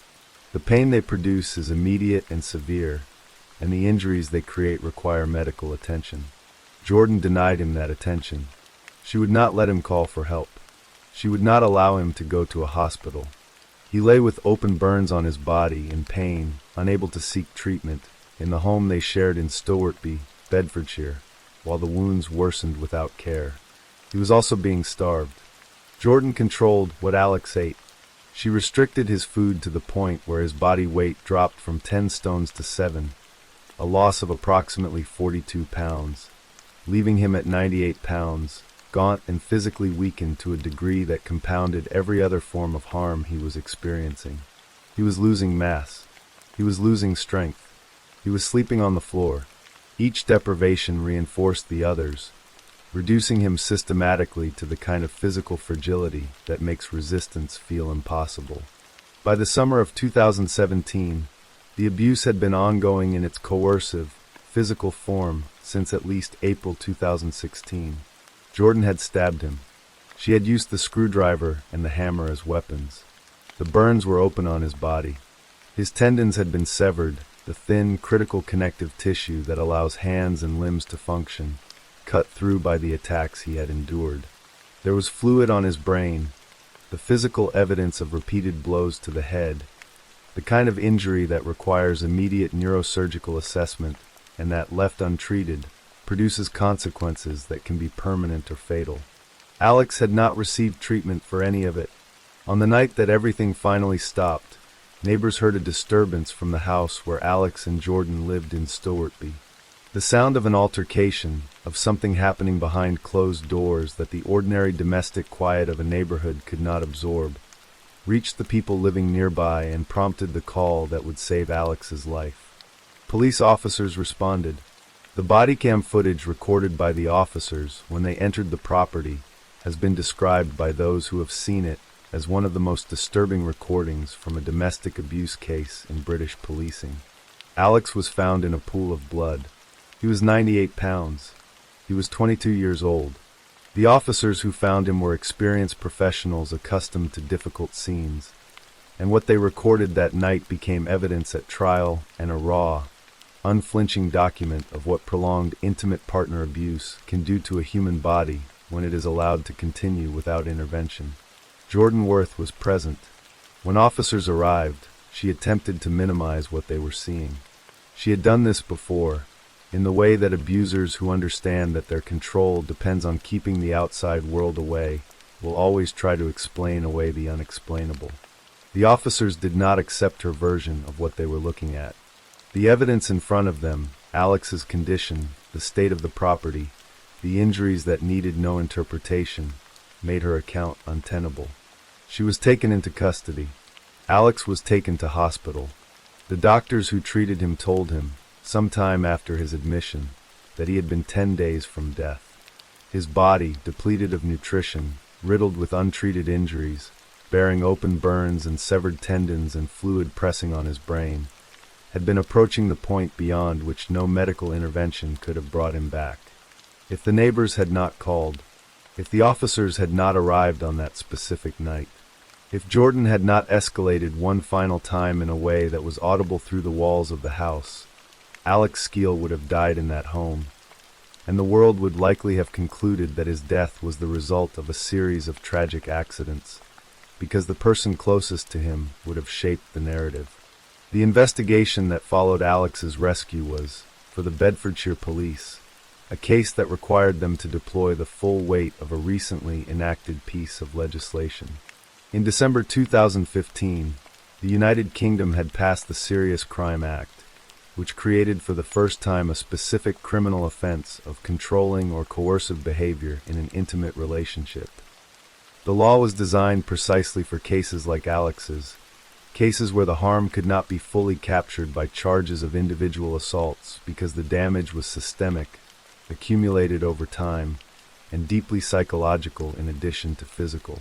The pain they produce is immediate and severe, and the injuries they create require medical attention. Jordan denied him that attention. She would not let him call for help. She would not allow him to go to a hospital. He lay with open burns on his body in pain, unable to seek treatment, in the home they shared in Stowartby, Bedfordshire, while the wounds worsened without care. He was also being starved. Jordan controlled what Alex ate. She restricted his food to the point where his body weight dropped from 10 stones to 7, a loss of approximately 42 pounds, leaving him at 98 pounds, gaunt and physically weakened to a degree that compounded every other form of harm he was experiencing. He was losing mass. He was losing strength. He was sleeping on the floor. Each deprivation reinforced the others, reducing him systematically to the kind of physical fragility that makes resistance feel impossible. By the summer of 2017, the abuse had been ongoing in its coercive, physical form since at least April 2016. Jordan had stabbed him. She had used the screwdriver and the hammer as weapons. The burns were open on his body. His tendons had been severed, the thin, critical connective tissue that allows hands and limbs to function, cut through by the attacks he had endured. There was fluid on his brain, the physical evidence of repeated blows to the head, the kind of injury that requires immediate neurosurgical assessment and that, left untreated, produces consequences that can be permanent or fatal. Alex had not received treatment for any of it. On the night that everything finally stopped, neighbors heard a disturbance from the house where Alex and Jordan lived in Stowartby. The sound of an altercation, of something happening behind closed doors that the ordinary domestic quiet of a neighborhood could not absorb, reached the people living nearby and prompted the call that would save Alex's life. Police officers responded. The body cam footage recorded by the officers when they entered the property has been described by those who have seen it as one of the most disturbing recordings from a domestic abuse case in British policing. Alex was found in a pool of blood. He was 98 pounds. He was 22 years old. The officers who found him were experienced professionals accustomed to difficult scenes, and what they recorded that night became evidence at trial and a raw, unflinching document of what prolonged intimate partner abuse can do to a human body when it is allowed to continue without intervention. Jordan Worth was present. When officers arrived, she attempted to minimize what they were seeing. She had done this before, in the way that abusers who understand that their control depends on keeping the outside world away will always try to explain away the unexplainable. The officers did not accept her version of what they were looking at. The evidence in front of them, Alex's condition, the state of the property, the injuries that needed no interpretation, made her account untenable. She was taken into custody. Alex was taken to hospital. The doctors who treated him told him, sometime after his admission, that he had been 10 days from death. His body, depleted of nutrition, riddled with untreated injuries, bearing open burns and severed tendons and fluid pressing on his brain, had been approaching the point beyond which no medical intervention could have brought him back. If the neighbors had not called, if the officers had not arrived on that specific night, if Jordan had not escalated one final time in a way that was audible through the walls of the house, Alex Skeel would have died in that home, and the world would likely have concluded that his death was the result of a series of tragic accidents, because the person closest to him would have shaped the narrative. The investigation that followed Alex's rescue was, for the Bedfordshire police, a case that required them to deploy the full weight of a recently enacted piece of legislation. In December 2015, the United Kingdom had passed the Serious Crime Act, which created for the first time a specific criminal offense of controlling or coercive behavior in an intimate relationship. The law was designed precisely for cases like Alex's, cases where the harm could not be fully captured by charges of individual assaults because the damage was systemic, accumulated over time, and deeply psychological in addition to physical.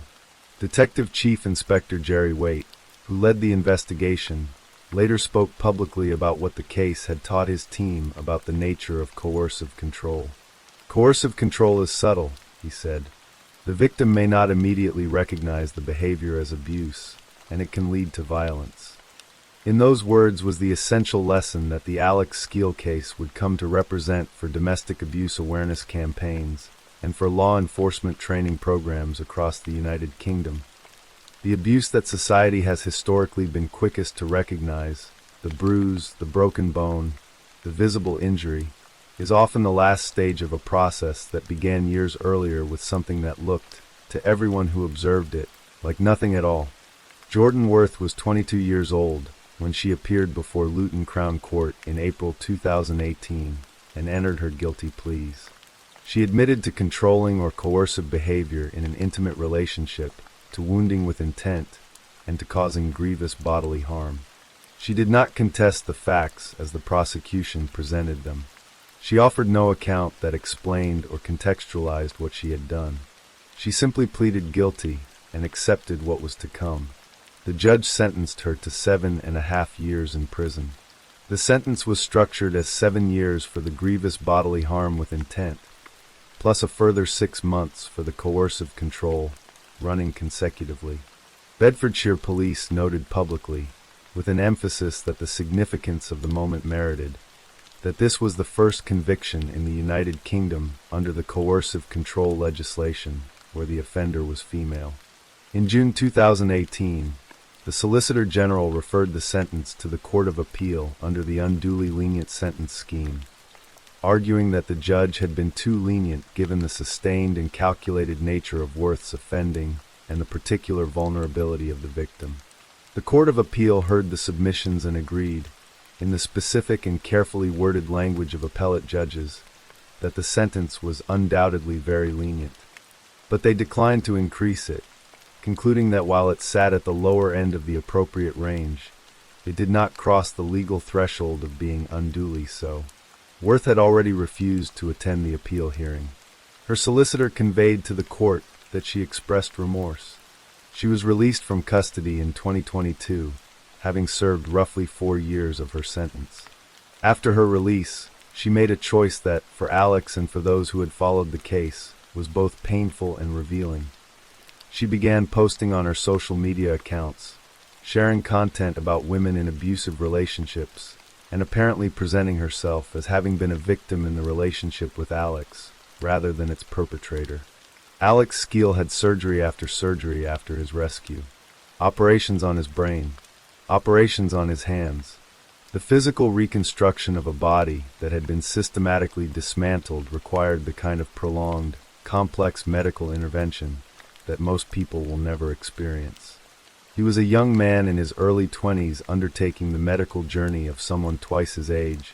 Detective Chief Inspector Jerry Waite, who led the investigation, later spoke publicly about what the case had taught his team about the nature of coercive control. Coercive control is subtle, he said. The victim may not immediately recognize the behavior as abuse, and it can lead to violence. In those words was the essential lesson that the Alex Skeel case would come to represent for domestic abuse awareness campaigns and for law enforcement training programs across the United Kingdom. The abuse that society has historically been quickest to recognize, the bruise, the broken bone, the visible injury, is often the last stage of a process that began years earlier with something that looked, to everyone who observed it, like nothing at all. Jordan Worth was 22 years old when she appeared before Luton Crown Court in April 2018 and entered her guilty pleas. She admitted to controlling or coercive behavior in an intimate relationship, to wounding with intent, and to causing grievous bodily harm. She did not contest the facts as the prosecution presented them. She offered no account that explained or contextualized what she had done. She simply pleaded guilty and accepted what was to come. The judge sentenced her to 7.5 years in prison. The sentence was structured as 7 years for the grievous bodily harm with intent, plus a further 6 months for the coercive control, running consecutively. Bedfordshire police noted publicly, with an emphasis that the significance of the moment merited, that this was the first conviction in the United Kingdom under the coercive control legislation where the offender was female. In June 2018, the Solicitor General referred the sentence to the Court of Appeal under the unduly lenient sentence scheme, arguing that the judge had been too lenient given the sustained and calculated nature of Worth's offending and the particular vulnerability of the victim. The Court of Appeal heard the submissions and agreed, in the specific and carefully worded language of appellate judges, that the sentence was undoubtedly very lenient. But they declined to increase it, concluding that while it sat at the lower end of the appropriate range, it did not cross the legal threshold of being unduly so. Worth had already refused to attend the appeal hearing. Her solicitor conveyed to the court that she expressed remorse. She was released from custody in 2022, having served roughly 4 years of her sentence. After her release, she made a choice that, for Alex and for those who had followed the case, was both painful and revealing. She began posting on her social media accounts, sharing content about women in abusive relationships, and apparently presenting herself as having been a victim in the relationship with Alex, rather than its perpetrator. Alex Skeel had surgery after his rescue. Operations on his brain. Operations on his hands. The physical reconstruction of a body that had been systematically dismantled required the kind of prolonged, complex medical intervention that most people will never experience. He was a young man in his early 20s undertaking the medical journey of someone twice his age,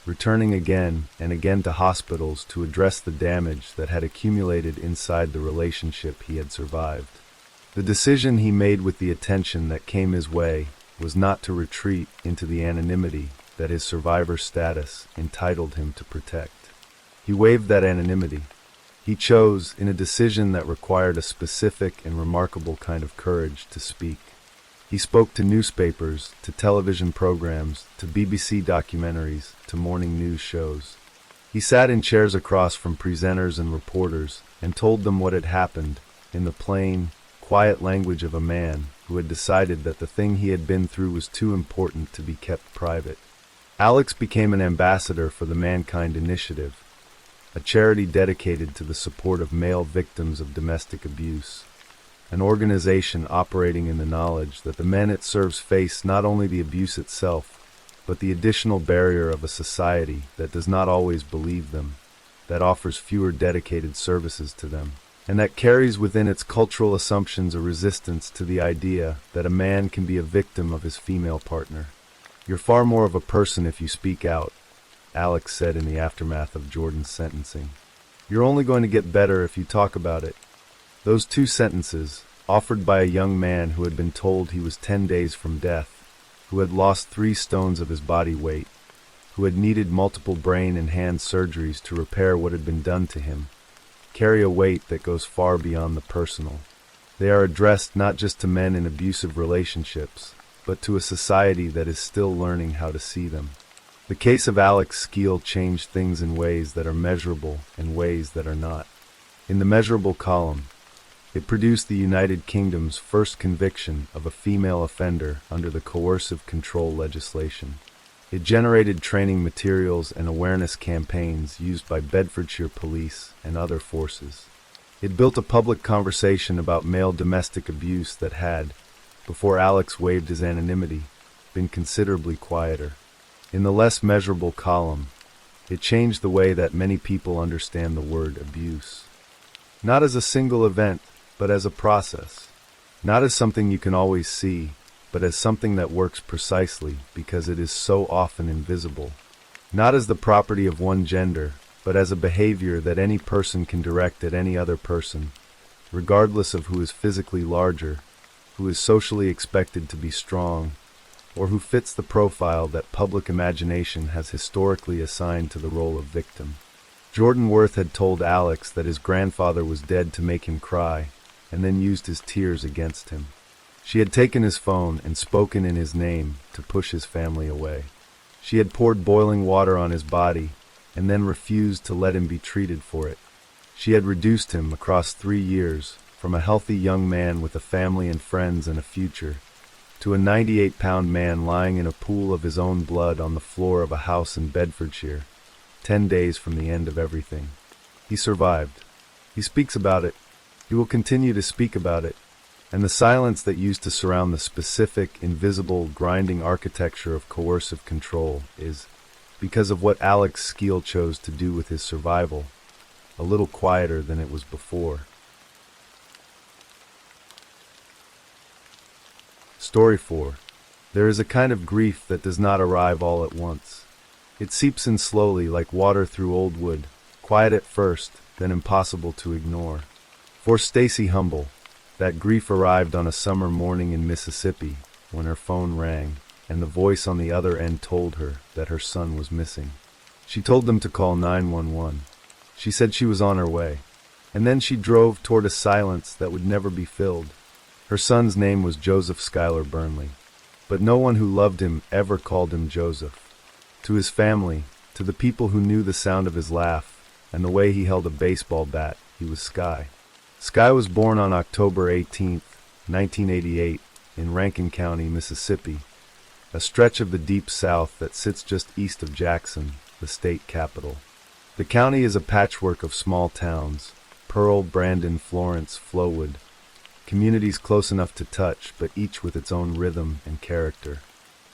returning again and again to hospitals to address the damage that had accumulated inside the relationship he had survived. The decision he made with the attention that came his way was not to retreat into the anonymity that his survivor status entitled him to protect. He waived that anonymity. He chose, in a decision that required a specific and remarkable kind of courage, to speak. He spoke to newspapers, to television programs, to BBC documentaries, to morning news shows. He sat in chairs across from presenters and reporters and told them what had happened in the plain, quiet language of a man who had decided that the thing he had been through was too important to be kept private. Alex became an ambassador for the Mankind Initiative, a charity dedicated to the support of male victims of domestic abuse, an organization operating in the knowledge that the men it serves face not only the abuse itself, but the additional barrier of a society that does not always believe them, that offers fewer dedicated services to them, and that carries within its cultural assumptions a resistance to the idea that a man can be a victim of his female partner. "You're far more of a person if you speak out," Alex said in the aftermath of Jordan's sentencing. "You're only going to get better if you talk about it." Those 2 sentences, offered by a young man who had been told he was 10 days from death, who had lost 3 stones of his body weight, who had needed multiple brain and hand surgeries to repair what had been done to him, carry a weight that goes far beyond the personal. They are addressed not just to men in abusive relationships, but to a society that is still learning how to see them. The case of Alex Skeel changed things in ways that are measurable and ways that are not. In the measurable column, it produced the United Kingdom's first conviction of a female offender under the coercive control legislation. It generated training materials and awareness campaigns used by Bedfordshire police and other forces. It built a public conversation about male domestic abuse that had, before Alex waived his anonymity, been considerably quieter. In the less measurable column, it changed the way that many people understand the word abuse. Not as a single event, but as a process. Not as something you can always see, but as something that works precisely because it is so often invisible. Not as the property of one gender, but as a behavior that any person can direct at any other person, regardless of who is physically larger, who is socially expected to be strong, or who fits the profile that public imagination has historically assigned to the role of victim. Jordan Worth had told Alex that his grandfather was dead to make him cry, and then used his tears against him. She had taken his phone and spoken in his name to push his family away. She had poured boiling water on his body, and then refused to let him be treated for it. She had reduced him across 3 years from a healthy young man with a family and friends and a future, to a 98-pound man lying in a pool of his own blood on the floor of a house in Bedfordshire, 10 days from the end of everything. He survived. He speaks about it. He will continue to speak about it. And the silence that used to surround the specific, invisible, grinding architecture of coercive control is, because of what Alex Skeel chose to do with his survival, a little quieter than it was before. Story 4. There is a kind of grief that does not arrive all at once. It seeps in slowly like water through old wood, quiet at first, then impossible to ignore. For Stacy Humble, that grief arrived on a summer morning in Mississippi when her phone rang, and the voice on the other end told her that her son was missing. She told them to call 911. She said she was on her way, and then she drove toward a silence that would never be filled. Her son's name was Joseph Schuyler Burnley, but no one who loved him ever called him Joseph. To his family, to the people who knew the sound of his laugh and the way he held a baseball bat, he was Sky. Sky was born on October 18, 1988, in Rankin County, Mississippi, a stretch of the deep south that sits just east of Jackson, the state capital. The county is a patchwork of small towns: Pearl, Brandon, Florence, Flowood, communities close enough to touch, but each with its own rhythm and character.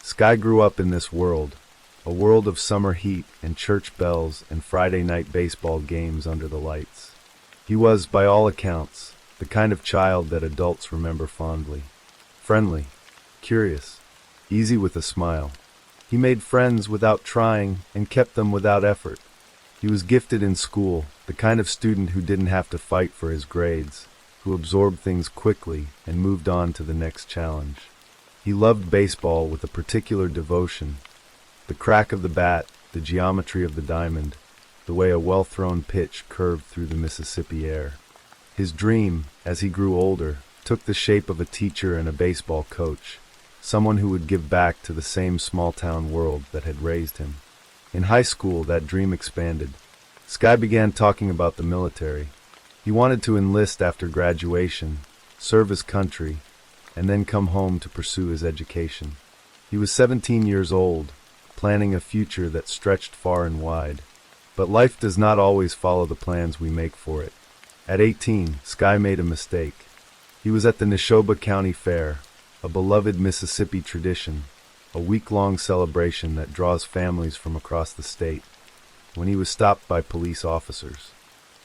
Sky grew up in this world, a world of summer heat and church bells and Friday night baseball games under the lights. He was, by all accounts, the kind of child that adults remember fondly. Friendly, curious, easy with a smile. He made friends without trying and kept them without effort. He was gifted in school, the kind of student who didn't have to fight for his grades, who absorbed things quickly and moved on to the next challenge. He loved baseball with a particular devotion: the crack of the bat, the geometry of the diamond, the way a well-thrown pitch curved through the Mississippi air. His dream, as he grew older, took the shape of a teacher and a baseball coach, someone who would give back to the same small-town world that had raised him. In high school, that dream expanded. Sky began talking about the military. He wanted to enlist after graduation, serve his country, and then come home to pursue his education. He was 17 years old, planning a future that stretched far and wide. But life does not always follow the plans we make for it. At 18, Sky made a mistake. He was at the Neshoba County Fair, a beloved Mississippi tradition, a week-long celebration that draws families from across the state, when he was stopped by police officers.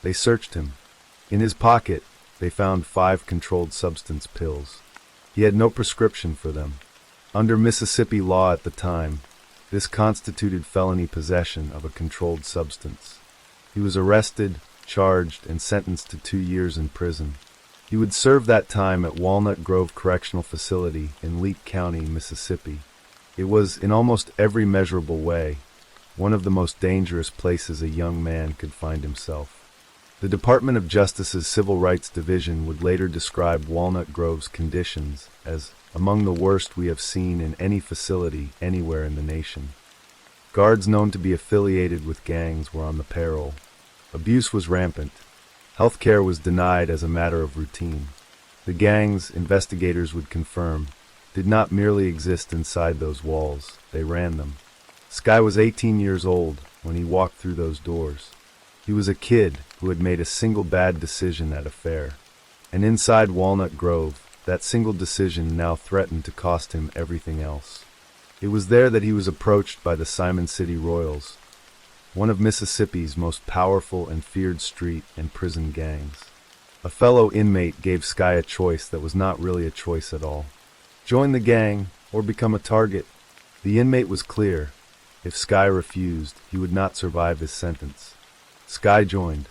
They searched him. In his pocket, they found 5 controlled substance pills. He had no prescription for them. Under Mississippi law at the time, this constituted felony possession of a controlled substance. He was arrested, charged, and sentenced to 2 years in prison. He would serve that time at Walnut Grove Correctional Facility in Leake County, Mississippi. It was, in almost every measurable way, one of the most dangerous places a young man could find himself. The Department of Justice's Civil Rights Division would later describe Walnut Grove's conditions as among the worst we have seen in any facility anywhere in the nation. Guards known to be affiliated with gangs were on the payroll. Abuse was rampant. Health care was denied as a matter of routine. The gangs, investigators would confirm, did not merely exist inside those walls, they ran them. Sky was 18 years old when he walked through those doors. He was a kid who had made a single bad decision at a fair. And inside Walnut Grove, that single decision now threatened to cost him everything else. It was there that he was approached by the Simon City Royals, one of Mississippi's most powerful and feared street and prison gangs. A fellow inmate gave Sky a choice that was not really a choice at all. Join the gang or become a target. The inmate was clear. If Sky refused, he would not survive his sentence. Sky joined.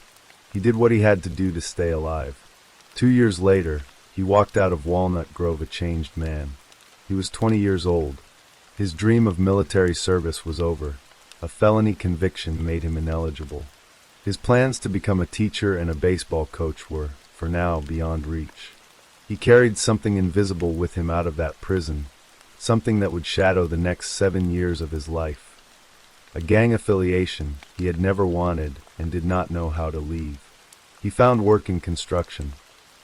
He did what he had to do to stay alive. 2 years later, he walked out of Walnut Grove a changed man. He was 20 years old. His dream of military service was over. A felony conviction made him ineligible. His plans to become a teacher and a baseball coach were, for now, beyond reach. He carried something invisible with him out of that prison, something that would shadow the next 7 years of his life. A gang affiliation he had never wanted and did not know how to leave. He found work in construction.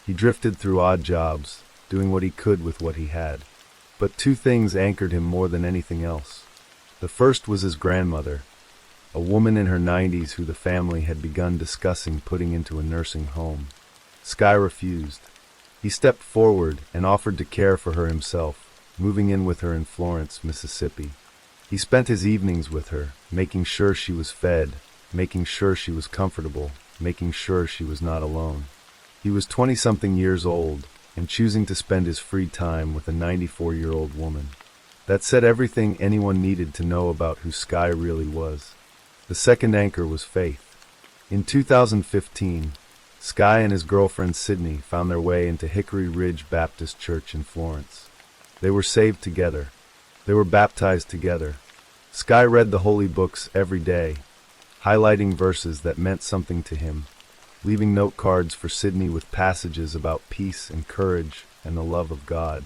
He drifted through odd jobs, doing what he could with what he had. But two things anchored him more than anything else. The first was his grandmother, a woman in her 90s who the family had begun discussing putting into a nursing home. Sky refused. He stepped forward and offered to care for her himself, moving in with her in Florence, Mississippi. He spent his evenings with her, making sure she was fed, making sure she was comfortable, making sure she was not alone. He was 20-something years old, and choosing to spend his free time with a 94-year-old woman. That said everything anyone needed to know about who Sky really was. The second anchor was faith. In 2015, Sky and his girlfriend Sydney found their way into Hickory Ridge Baptist Church in Florence. They were saved together. They were baptized together. Sky read the holy books every day, highlighting verses that meant something to him, leaving note cards for Sydney with passages about peace and courage and the love of God.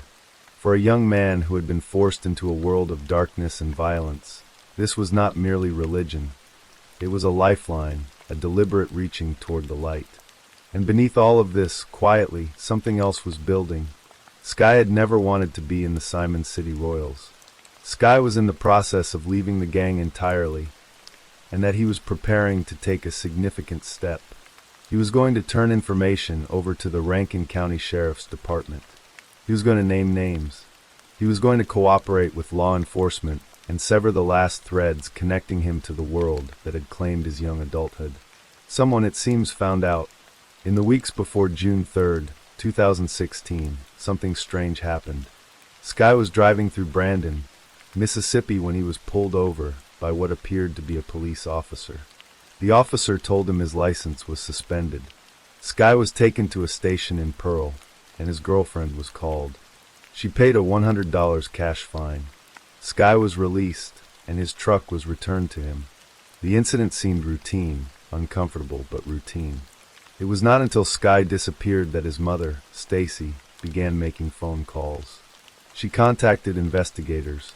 For a young man who had been forced into a world of darkness and violence, this was not merely religion. It was a lifeline, a deliberate reaching toward the light. And beneath all of this, quietly, something else was building. Sky had never wanted to be in the Simon City Royals. Sky was in the process of leaving the gang entirely, and that he was preparing to take a significant step. He was going to turn information over to the Rankin County Sheriff's Department. He was going to name names. He was going to cooperate with law enforcement and sever the last threads connecting him to the world that had claimed his young adulthood. Someone, it seems, found out. In the weeks before June 3rd, 2016, something strange happened. Sky was driving through Brandon, Mississippi when he was pulled over by what appeared to be a police officer. The officer told him his license was suspended. Sky was taken to a station in Pearl, and his girlfriend was called. She paid a $100 cash fine. Sky was released, and his truck was returned to him. The incident seemed routine, uncomfortable but routine. It was not until Sky disappeared that his mother, Stacy, began making phone calls. She contacted investigators.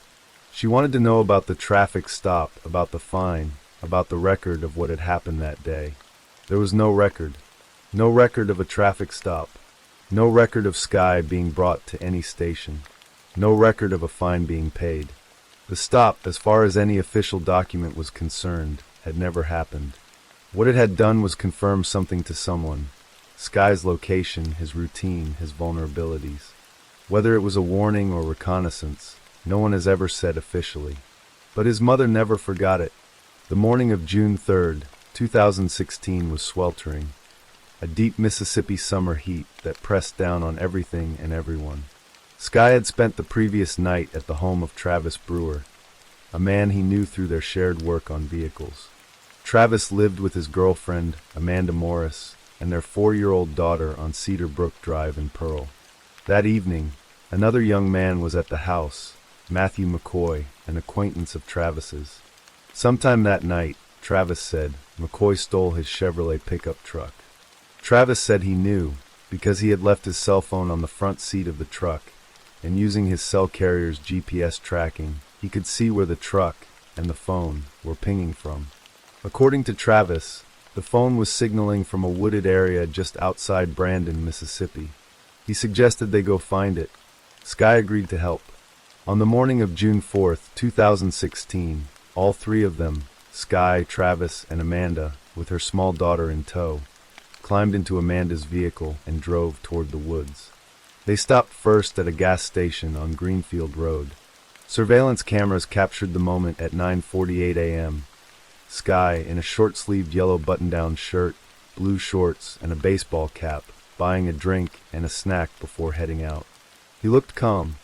She wanted to know about the traffic stop, about the fine, about the record of what had happened that day. There was no record. No record of a traffic stop. No record of Sky being brought to any station. No record of a fine being paid. The stop, as far as any official document was concerned, had never happened. What it had done was confirm something to someone. Sky's location, his routine, his vulnerabilities. Whether it was a warning or reconnaissance, no one has ever said officially. But his mother never forgot it. The morning of June 3rd, 2016 was sweltering. A deep Mississippi summer heat that pressed down on everything and everyone. Sky had spent the previous night at the home of Travis Brewer, a man he knew through their shared work on vehicles. Travis lived with his girlfriend, Amanda Morris, and their 4-year-old daughter on Cedar Brook Drive in Pearl. That evening, another young man was at the house, Matthew McCoy, an acquaintance of Travis's. Sometime that night, Travis said, McCoy stole his Chevrolet pickup truck. Travis said he knew, because he had left his cell phone on the front seat of the truck, and using his cell carrier's GPS tracking, he could see where the truck and the phone were pinging from. According to Travis, the phone was signaling from a wooded area just outside Brandon, Mississippi. He suggested they go find it. Sky agreed to help. On the morning of June 4, 2016, all three of them, Sky, Travis, and Amanda, with her small daughter in tow, climbed into Amanda's vehicle and drove toward the woods. They stopped first at a gas station on Greenfield Road. Surveillance cameras captured the moment at 9:48 a.m. Sky, in a short-sleeved yellow button-down shirt, blue shorts, and a baseball cap, buying a drink and a snack before heading out. He looked calm.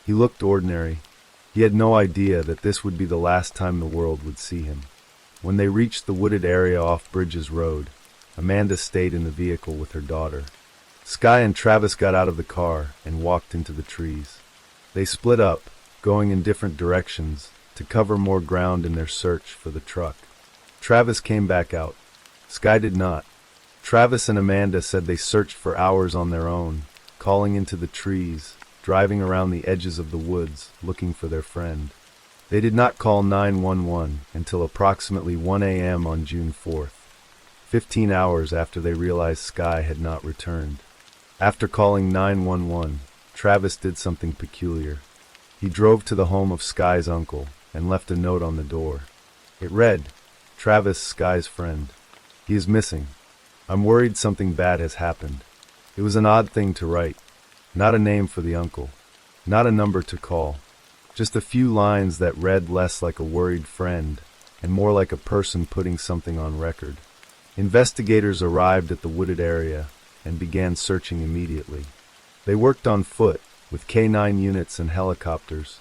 He looked ordinary. He had no idea that this would be the last time the world would see him. When they reached the wooded area off Bridges Road, Amanda stayed in the vehicle with her daughter. Sky and Travis got out of the car and walked into the trees. They split up, going in different directions, to cover more ground in their search for the truck. Travis came back out. Sky did not. Travis and Amanda said they searched for hours on their own, calling into the trees, driving around the edges of the woods, looking for their friend. They did not call 911 until approximately 1 a.m. on June 4th, 15 hours after they realized Sky had not returned. After calling 911, Travis did something peculiar. He drove to the home of Sky's uncle and left a note on the door. It read, "Travis, Sky's friend. He is missing. I'm worried something bad has happened." It was an odd thing to write. Not a name for the uncle. Not a number to call. Just a few lines that read less like a worried friend and more like a person putting something on record. Investigators arrived at the wooded area and began searching immediately. They worked on foot, with K-9 units and helicopters.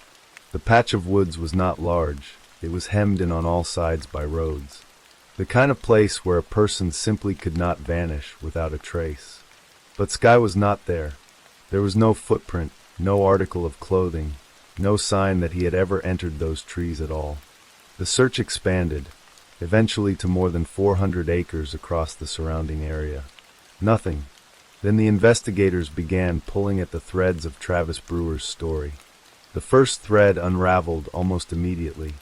The patch of woods was not large. It was hemmed in on all sides by roads. The kind of place where a person simply could not vanish without a trace. But Sky was not there. There was no footprint, no article of clothing, no sign that he had ever entered those trees at all. The search expanded, eventually to more than 400 acres across the surrounding area. Nothing. Then the investigators began pulling at the threads of Travis Brewer's story. The first thread unraveled almost immediately.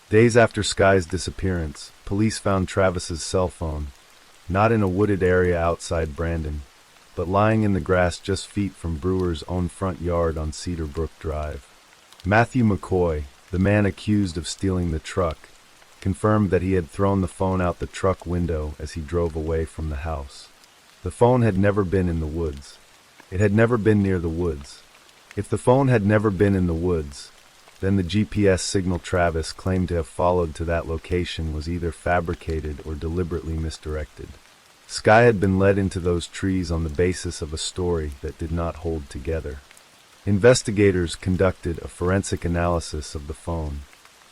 Days after Sky's disappearance, police found Travis's cell phone, not in a wooded area outside Brandon, but lying in the grass just feet from Brewer's own front yard on Cedar Brook Drive. Matthew McCoy, the man accused of stealing the truck, confirmed that he had thrown the phone out the truck window as he drove away from the house. The phone had never been in the woods. It had never been near the woods. If the phone had never been in the woods, then the GPS signal Travis claimed to have followed to that location was either fabricated or deliberately misdirected. Sky had been led into those trees on the basis of a story that did not hold together. Investigators conducted a forensic analysis of the phone.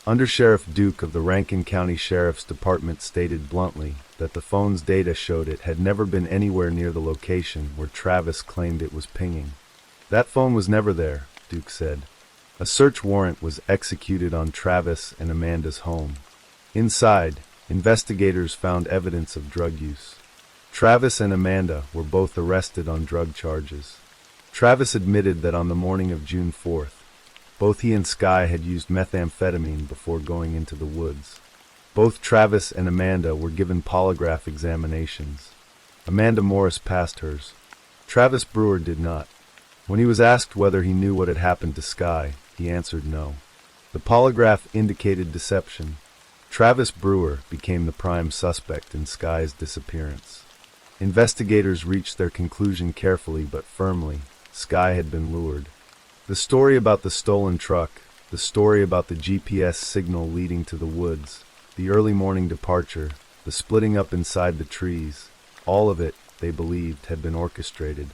Undersheriff Duke of the Rankin County Sheriff's Department stated bluntly that the phone's data showed it had never been anywhere near the location where Travis claimed it was pinging. That phone was never there, Duke said. A search warrant was executed on Travis and Amanda's home. Inside, investigators found evidence of drug use. Travis and Amanda were both arrested on drug charges. Travis admitted that on the morning of June 4th, both he and Sky had used methamphetamine before going into the woods. Both Travis and Amanda were given polygraph examinations. Amanda Morris passed hers. Travis Brewer did not. When he was asked whether he knew what had happened to Sky, he answered no. The polygraph indicated deception. Travis Brewer became the prime suspect in Sky's disappearance. Investigators reached their conclusion carefully but firmly. Sky had been lured. The story about the stolen truck, the story about the GPS signal leading to the woods, the early morning departure, the splitting up inside the trees, all of it, they believed, had been orchestrated.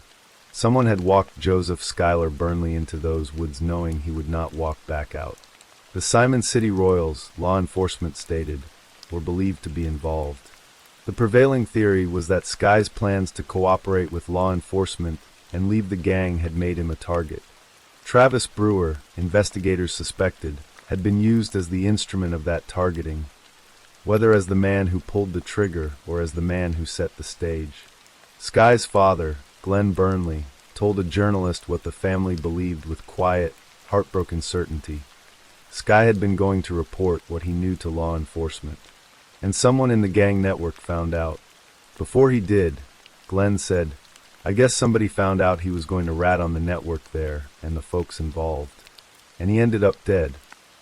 Someone had walked Joseph Schuyler Burnley into those woods knowing he would not walk back out. The Simon City Royals, law enforcement stated, were believed to be involved. The prevailing theory was that Sky's plans to cooperate with law enforcement and leave the gang had made him a target. Travis Brewer, investigators suspected, had been used as the instrument of that targeting, whether as the man who pulled the trigger or as the man who set the stage. Sky's father, Glenn Burnley, told a journalist what the family believed with quiet, heartbroken certainty. Sky had been going to report what he knew to law enforcement. And someone in the gang network found out. Before he did, Glenn said, "I guess somebody found out he was going to rat on the network there and the folks involved." And he ended up dead.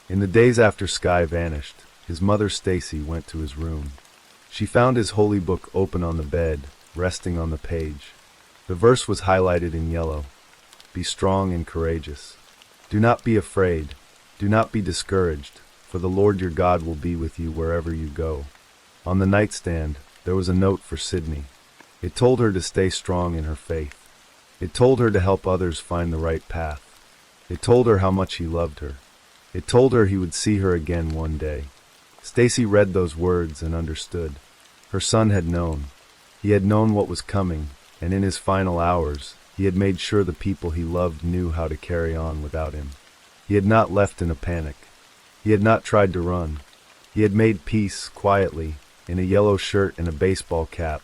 In the days after Sky vanished, his mother Stacy went to his room. She found his holy book open on the bed, resting on the page. The verse was highlighted in yellow. "Be strong and courageous. Do not be afraid. Do not be discouraged, for the Lord your God will be with you wherever you go." On the nightstand, there was a note for Sydney. It told her to stay strong in her faith. It told her to help others find the right path. It told her how much he loved her. It told her he would see her again one day. Stacy read those words and understood. Her son had known. He had known what was coming, and in his final hours, he had made sure the people he loved knew how to carry on without him. He had not left in a panic. He had not tried to run. He had made peace quietly, in a yellow shirt and a baseball cap,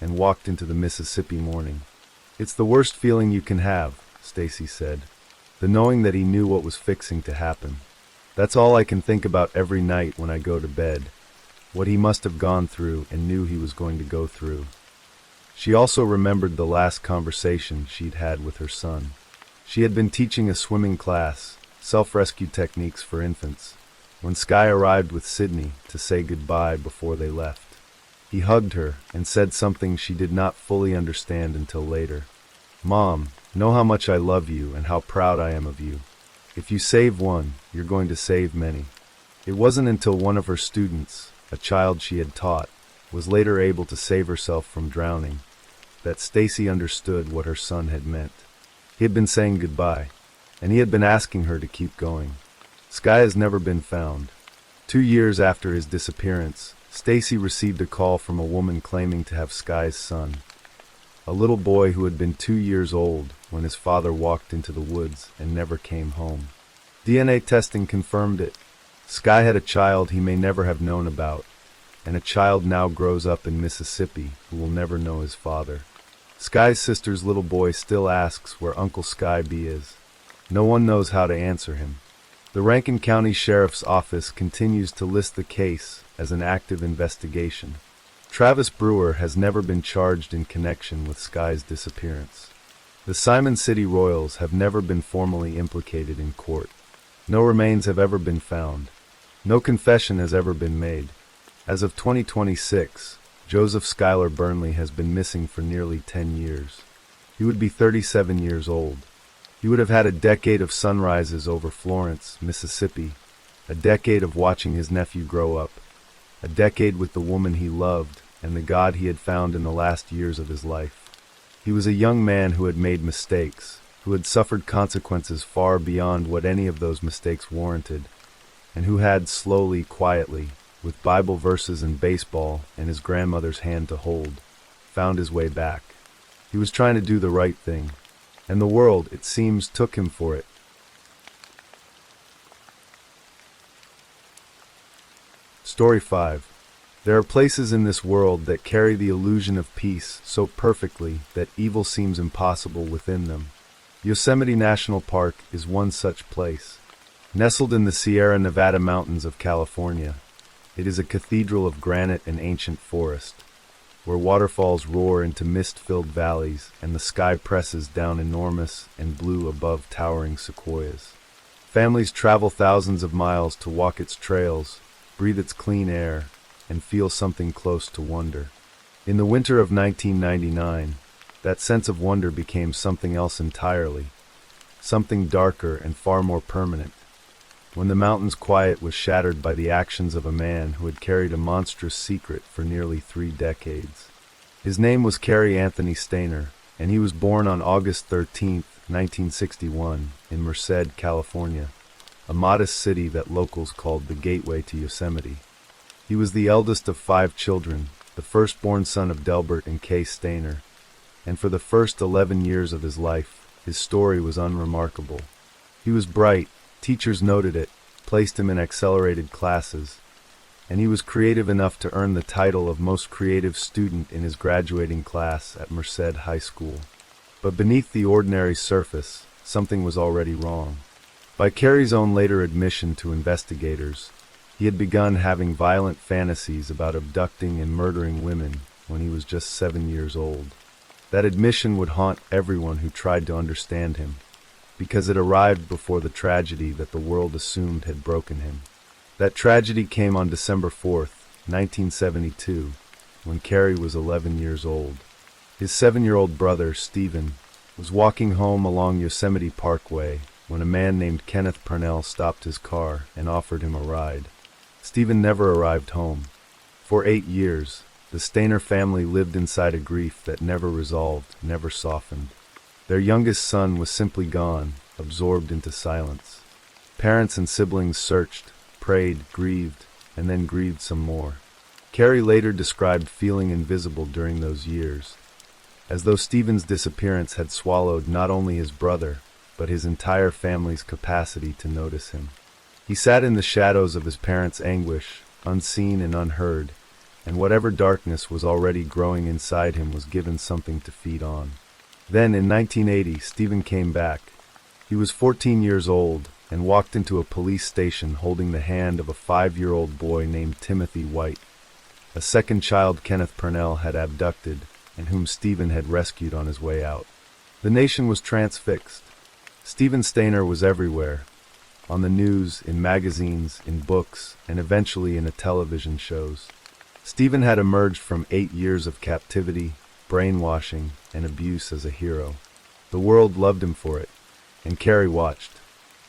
and walked into the Mississippi morning. "It's the worst feeling you can have," Stacy said. "The knowing that he knew what was fixing to happen. That's all I can think about every night when I go to bed. What he must have gone through and knew he was going to go through." She also remembered the last conversation she'd had with her son. She had been teaching a swimming class, self-rescue techniques for infants, when Sky arrived with Sydney to say goodbye before they left. He hugged her and said something she did not fully understand until later. "Mom, know how much I love you and how proud I am of you. If you save one, you're going to save many." It wasn't until one of her students, a child she had taught, was later able to save herself from drowning, that Stacy understood what her son had meant. He had been saying goodbye, and he had been asking her to keep going. Sky has never been found. 2 years after his disappearance, Stacy received a call from a woman claiming to have Sky's son, a little boy who had been 2 years old when his father walked into the woods and never came home. DNA testing confirmed it. Sky had a child he may never have known about, and a child now grows up in Mississippi who will never know his father. Sky's sister's little boy still asks where Uncle Sky B is. No one knows how to answer him. The Rankin County Sheriff's Office continues to list the case as an active investigation. Travis Brewer has never been charged in connection with Sky's disappearance. The Simon City Royals have never been formally implicated in court. No remains have ever been found. No confession has ever been made. As of 2026, Joseph Schuyler Burnley has been missing for nearly 10 years. He would be 37 years old. He would have had a decade of sunrises over Florence, Mississippi, a decade of watching his nephew grow up, a decade with the woman he loved and the God he had found in the last years of his life. He was a young man who had made mistakes, who had suffered consequences far beyond what any of those mistakes warranted, and who had slowly, quietly, with Bible verses and baseball and his grandmother's hand to hold, found his way back. He was trying to do the right thing, and the world, it seems, took him for it. Story 5. There are places in this world that carry the illusion of peace so perfectly that evil seems impossible within them. Yosemite National Park is one such place. Nestled in the Sierra Nevada mountains of California, it is a cathedral of granite and ancient forest, where waterfalls roar into mist-filled valleys and the sky presses down enormous and blue above towering sequoias. Families travel thousands of miles to walk its trails, breathe its clean air, and feel something close to wonder. In the winter of 1999, that sense of wonder became something else entirely, something darker and far more permanent, when the mountain's quiet was shattered by the actions of a man who had carried a monstrous secret for nearly 3 decades. His name was Cary Anthony Stayner, and he was born on August 13, 1961, in Merced, California, a modest city that locals called the Gateway to Yosemite. He was the eldest of 5 children, the the firstborn son of Delbert and Kay Stainer, and for the first 11 years of his life, his story was unremarkable. He was bright, teachers noted it, placed him in accelerated classes, and he was creative enough to earn the title of most creative student in his graduating class at Merced High School. But beneath the ordinary surface, something was already wrong. By Carey's own later admission to investigators, he had begun having violent fantasies about abducting and murdering women when he was just 7 years old. That admission would haunt everyone who tried to understand him, because it arrived before the tragedy that the world assumed had broken him. That tragedy came on December 4th, 1972, when Carey was 11 years old. His 7-year-old brother, Stephen, was walking home along Yosemite Parkway when a man named Kenneth Purnell stopped his car and offered him a ride. Stephen never arrived home. For 8 years, the Stainer family lived inside a grief that never resolved, never softened. Their youngest son was simply gone, absorbed into silence. Parents and siblings searched, prayed, grieved, and then grieved some more. Carey later described feeling invisible during those years, as though Stephen's disappearance had swallowed not only his brother, but his entire family's capacity to notice him. He sat in the shadows of his parents' anguish, unseen and unheard, and whatever darkness was already growing inside him was given something to feed on. Then, in 1980, Stephen came back. He was 14 years old and walked into a police station holding the hand of a 5-year-old boy named Timothy White, a second child Kenneth Purnell had abducted and whom Stephen had rescued on his way out. The nation was transfixed. Stephen Stainer was everywhere, on the news, in magazines, in books, and eventually in television shows. Stephen had emerged from 8 years of captivity, brainwashing, and abuse as a hero. The world loved him for it, and Carey watched.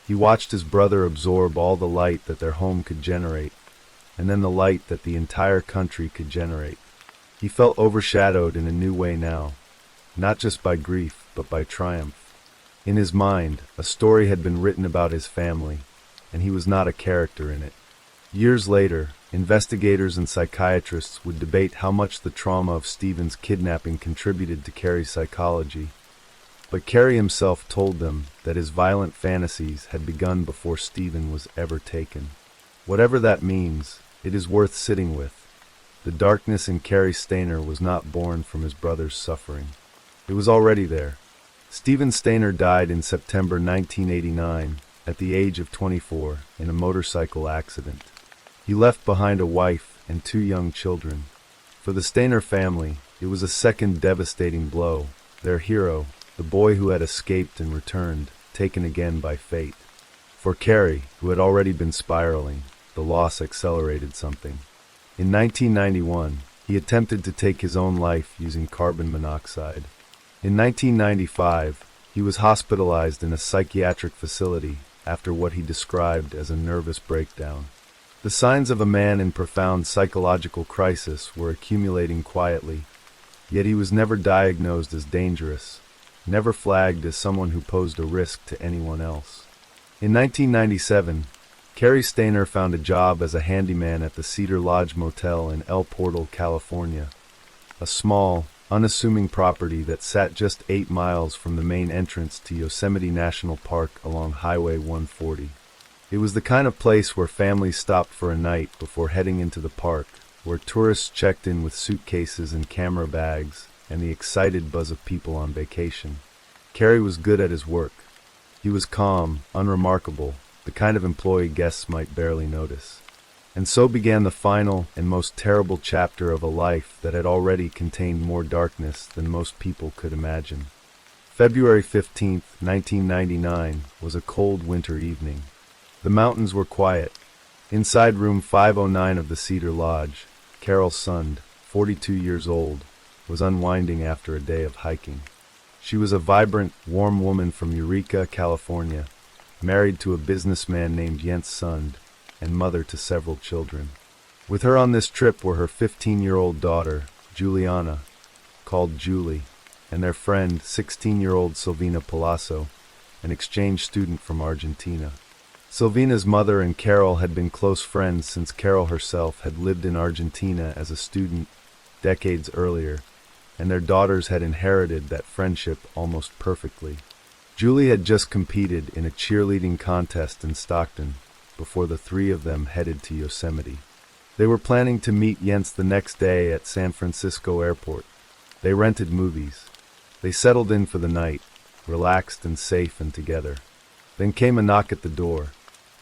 He watched his brother absorb all the light that their home could generate, and then the light that the entire country could generate. He felt overshadowed in a new way now, not just by grief, but by triumph. In his mind, a story had been written about his family, and he was not a character in it. Years later, investigators and psychiatrists would debate how much the trauma of Stephen's kidnapping contributed to Carey's psychology, but Carey himself told them that his violent fantasies had begun before Stephen was ever taken. Whatever that means, it is worth sitting with. The darkness in Carey Stainer was not born from his brother's suffering. It was already there. Stephen Stainer died in September 1989 at the age of 24 in a motorcycle accident. He left behind a wife and 2 young children. For the Stainer family, it was a second devastating blow. Their hero, the boy who had escaped and returned, taken again by fate. For Carey, who had already been spiraling, the loss accelerated something. In 1991, he attempted to take his own life using carbon monoxide. In 1995, he was hospitalized in a psychiatric facility after what he described as a nervous breakdown. The signs of a man in profound psychological crisis were accumulating quietly, yet he was never diagnosed as dangerous, never flagged as someone who posed a risk to anyone else. In 1997, Carey Stainer found a job as a handyman at the Cedar Lodge Motel in El Portal, California, a small, unassuming property that sat just 8 miles from the main entrance to Yosemite National Park along Highway 140. It was the kind of place where families stopped for a night before heading into the park, where tourists checked in with suitcases and camera bags, and the excited buzz of people on vacation. Carey was good at his work. He was calm, unremarkable, the kind of employee guests might barely notice. And so began the final and most terrible chapter of a life that had already contained more darkness than most people could imagine. February 15, 1999, was a cold winter evening. The mountains were quiet. Inside room 509 of the Cedar Lodge, Carol Sund, 42 years old, was unwinding after a day of hiking. She was a vibrant, warm woman from Eureka, California, married to a businessman named Jens Sund, and mother to several children. With her on this trip were her 15-year-old daughter, Juliana, called Julie, and their friend, 16-year-old Silvina Palazzo, an exchange student from Argentina. Silvina's mother and Carol had been close friends since Carol herself had lived in Argentina as a student decades earlier, and their daughters had inherited that friendship almost perfectly. Julie had just competed in a cheerleading contest in Stockton before the three of them headed to Yosemite. They were planning to meet Jens the next day at San Francisco Airport. They rented movies. They settled in for the night, relaxed and safe and together. Then came a knock at the door.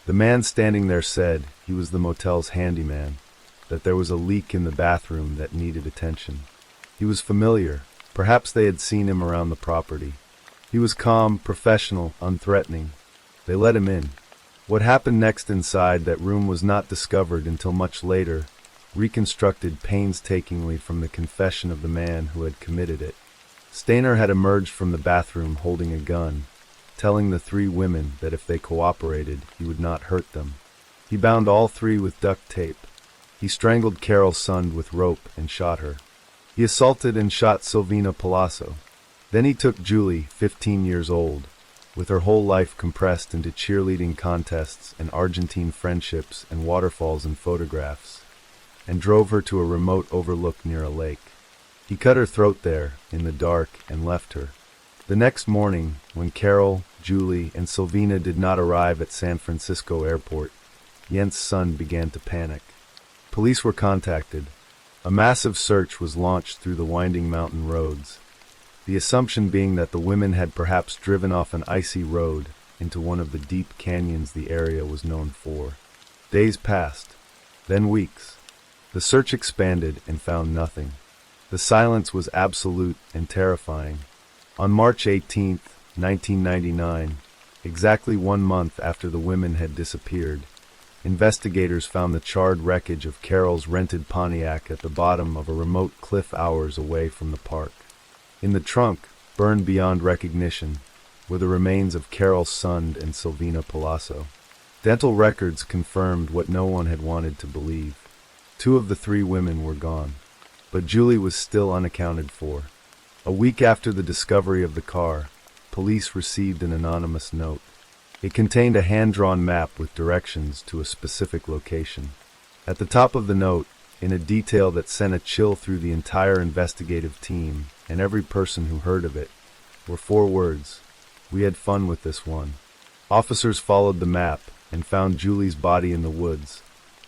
The man standing there said he was the motel's handyman, that there was a leak in the bathroom that needed attention. He was familiar. Perhaps they had seen him around the property. He was calm, professional, unthreatening. They let him in. What happened next inside that room was not discovered until much later, reconstructed painstakingly from the confession of the man who had committed it. Stainer had emerged from the bathroom holding a gun, telling the three women that if they cooperated, he would not hurt them. He bound all three with duct tape. He strangled Carol Sund with rope and shot her. He assaulted and shot Silvina Palazzo. Then he took Julie, 15 years old, with her whole life compressed into cheerleading contests and Argentine friendships and waterfalls and photographs, and drove her to a remote overlook near a lake. He cut her throat there, in the dark, and left her. The next morning, when Carol, Julie, and Silvina did not arrive at San Francisco Airport, Jens' son began to panic. Police were contacted. A massive search was launched through the winding mountain roads, the assumption being that the women had perhaps driven off an icy road into one of the deep canyons the area was known for. Days passed, then weeks. The search expanded and found nothing. The silence was absolute and terrifying. On March 18, 1999, exactly 1 month after the women had disappeared, investigators found the charred wreckage of Carol's rented Pontiac at the bottom of a remote cliff hours away from the park. In the trunk, burned beyond recognition, were the remains of Carol Sund and Silvina Palazzo. Dental records confirmed what no one had wanted to believe. 2 of the 3 women were gone, but Julie was still unaccounted for. A week after the discovery of the car, police received an anonymous note. It contained a hand-drawn map with directions to a specific location. At the top of the note, in a detail that sent a chill through the entire investigative team and every person who heard of it, were 4 words: "We had fun with this one." Officers followed the map and found Julie's body in the woods,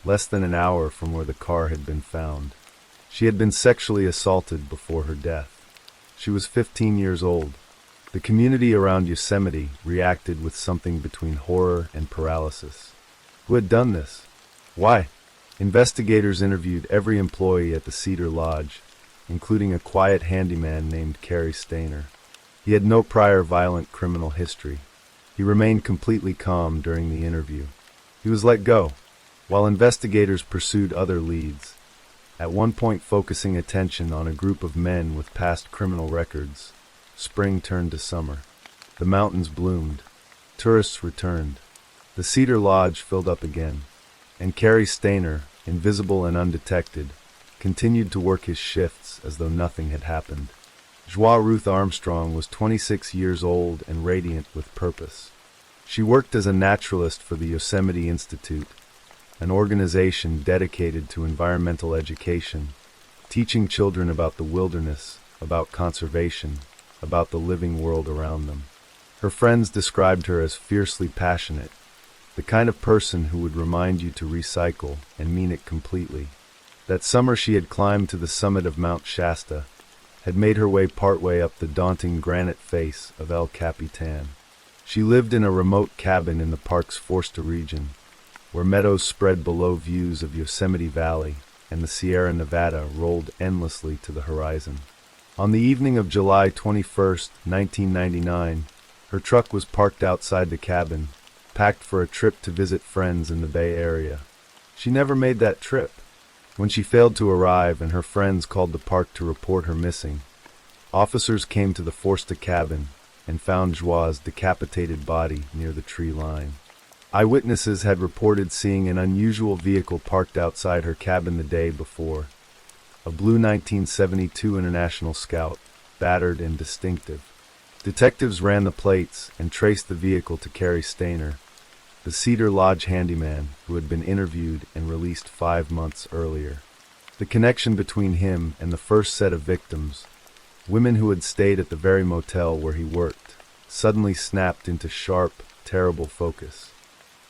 less than an hour from where the car had been found. She had been sexually assaulted before her death. She was 15 years old. The community around Yosemite reacted with something between horror and paralysis. Who had done this? Why? Investigators interviewed every employee at the Cedar Lodge, including a quiet handyman named Cary Stainer. He had no prior violent criminal history. He remained completely calm during the interview. He was let go, while investigators pursued other leads, at one point focusing attention on a group of men with past criminal records. Spring turned to summer. The mountains bloomed. Tourists returned. The Cedar Lodge filled up again, and Cary Stainer, invisible and undetected, continued to work his shifts as though nothing had happened. Joie Ruth Armstrong was 26 years old and radiant with purpose. She worked as a naturalist for the Yosemite Institute, an organization dedicated to environmental education, teaching children about the wilderness, about conservation, about the living world around them. Her friends described her as fiercely passionate, the kind of person who would remind you to recycle and mean it completely. That summer she had climbed to the summit of Mount Shasta, had made her way partway up the daunting granite face of El Capitan. She lived in a remote cabin in the park's Forster region, where meadows spread below views of Yosemite Valley and the Sierra Nevada rolled endlessly to the horizon. On the evening of July 21, 1999, her truck was parked outside the cabin, packed for a trip to visit friends in the Bay Area. She never made that trip. When she failed to arrive and her friends called the park to report her missing, officers came to the Forster cabin and found Joie's decapitated body near the tree line. Eyewitnesses had reported seeing an unusual vehicle parked outside her cabin the day before, a blue 1972 International Scout, battered and distinctive. Detectives ran the plates and traced the vehicle to Cary Stainer, the Cedar Lodge handyman who had been interviewed and released 5 months earlier. The connection between him and the first set of victims, women who had stayed at the very motel where he worked, suddenly snapped into sharp, terrible focus.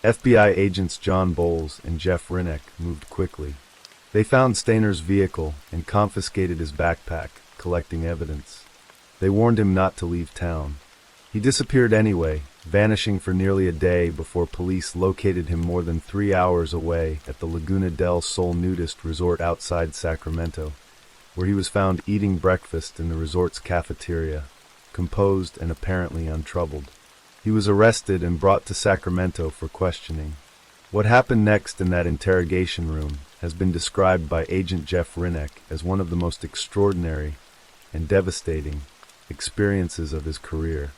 FBI agents John Bowles and Jeff Rinnick moved quickly. They found Stainer's vehicle and confiscated his backpack, collecting evidence. They warned him not to leave town. He disappeared anyway, vanishing for nearly a day before police located him more than 3 hours away at the Laguna del Sol nudist resort outside Sacramento, where he was found eating breakfast in the resort's cafeteria, composed and apparently untroubled. He was arrested and brought to Sacramento for questioning. What happened next in that interrogation room has been described by Agent Jeff Rinnick as one of the most extraordinary and devastating experiences of his career.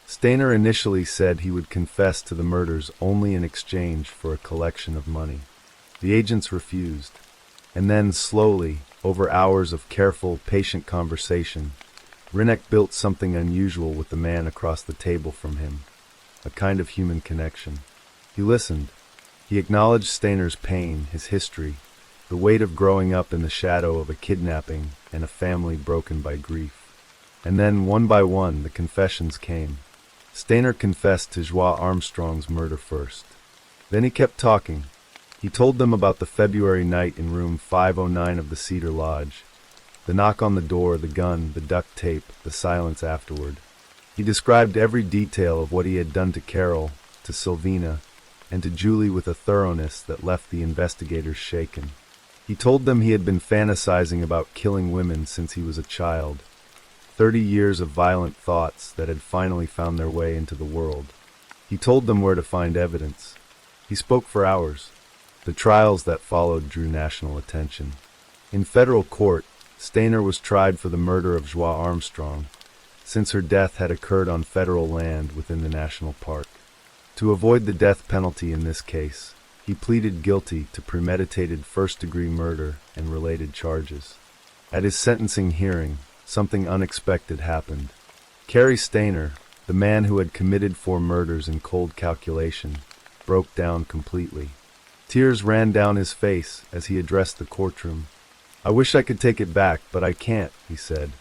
Stainer initially said he would confess to the murders only in exchange for a collection of money. The agents refused, and then slowly, over hours of careful, patient conversation, Rinnick built something unusual with the man across the table from him, a kind of human connection. He listened. He acknowledged Stainer's pain, his history, the weight of growing up in the shadow of a kidnapping and a family broken by grief. And then, one by one, the confessions came. Stainer confessed to Joie Armstrong's murder first. Then he kept talking. He told them about the February night in room 509 of the Cedar Lodge, the knock on the door, the gun, the duct tape, the silence afterward. He described every detail of what he had done to Carol, to Sylvina, and to Julie with a thoroughness that left the investigators shaken. He told them he had been fantasizing about killing women since he was a child. 30 years of violent thoughts that had finally found their way into the world. He told them where to find evidence. He spoke for hours. The trials that followed drew national attention. In federal court, Stainer was tried for the murder of Joie Armstrong, since her death had occurred on federal land within the national park. To avoid the death penalty in this case, he pleaded guilty to premeditated first-degree murder and related charges. At his sentencing hearing, something unexpected happened. Cary Stainer, the man who had committed 4 murders in cold calculation, broke down completely. Tears ran down his face as he addressed the courtroom. "I wish I could take it back, but I can't," he said.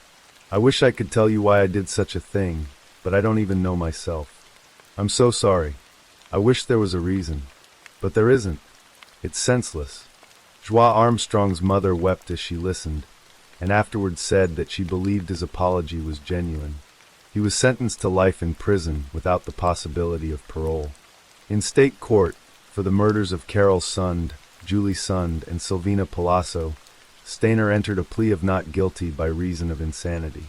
"I wish I could tell you why I did such a thing, but I don't even know myself. I'm so sorry. I wish there was a reason. But there isn't. It's senseless." Joie Armstrong's mother wept as she listened, and afterwards said that she believed his apology was genuine. He was sentenced to life in prison without the possibility of parole. In state court, for the murders of Carol Sund, Julie Sund, and Sylvina Palazzo, Stainer entered a plea of not guilty by reason of insanity.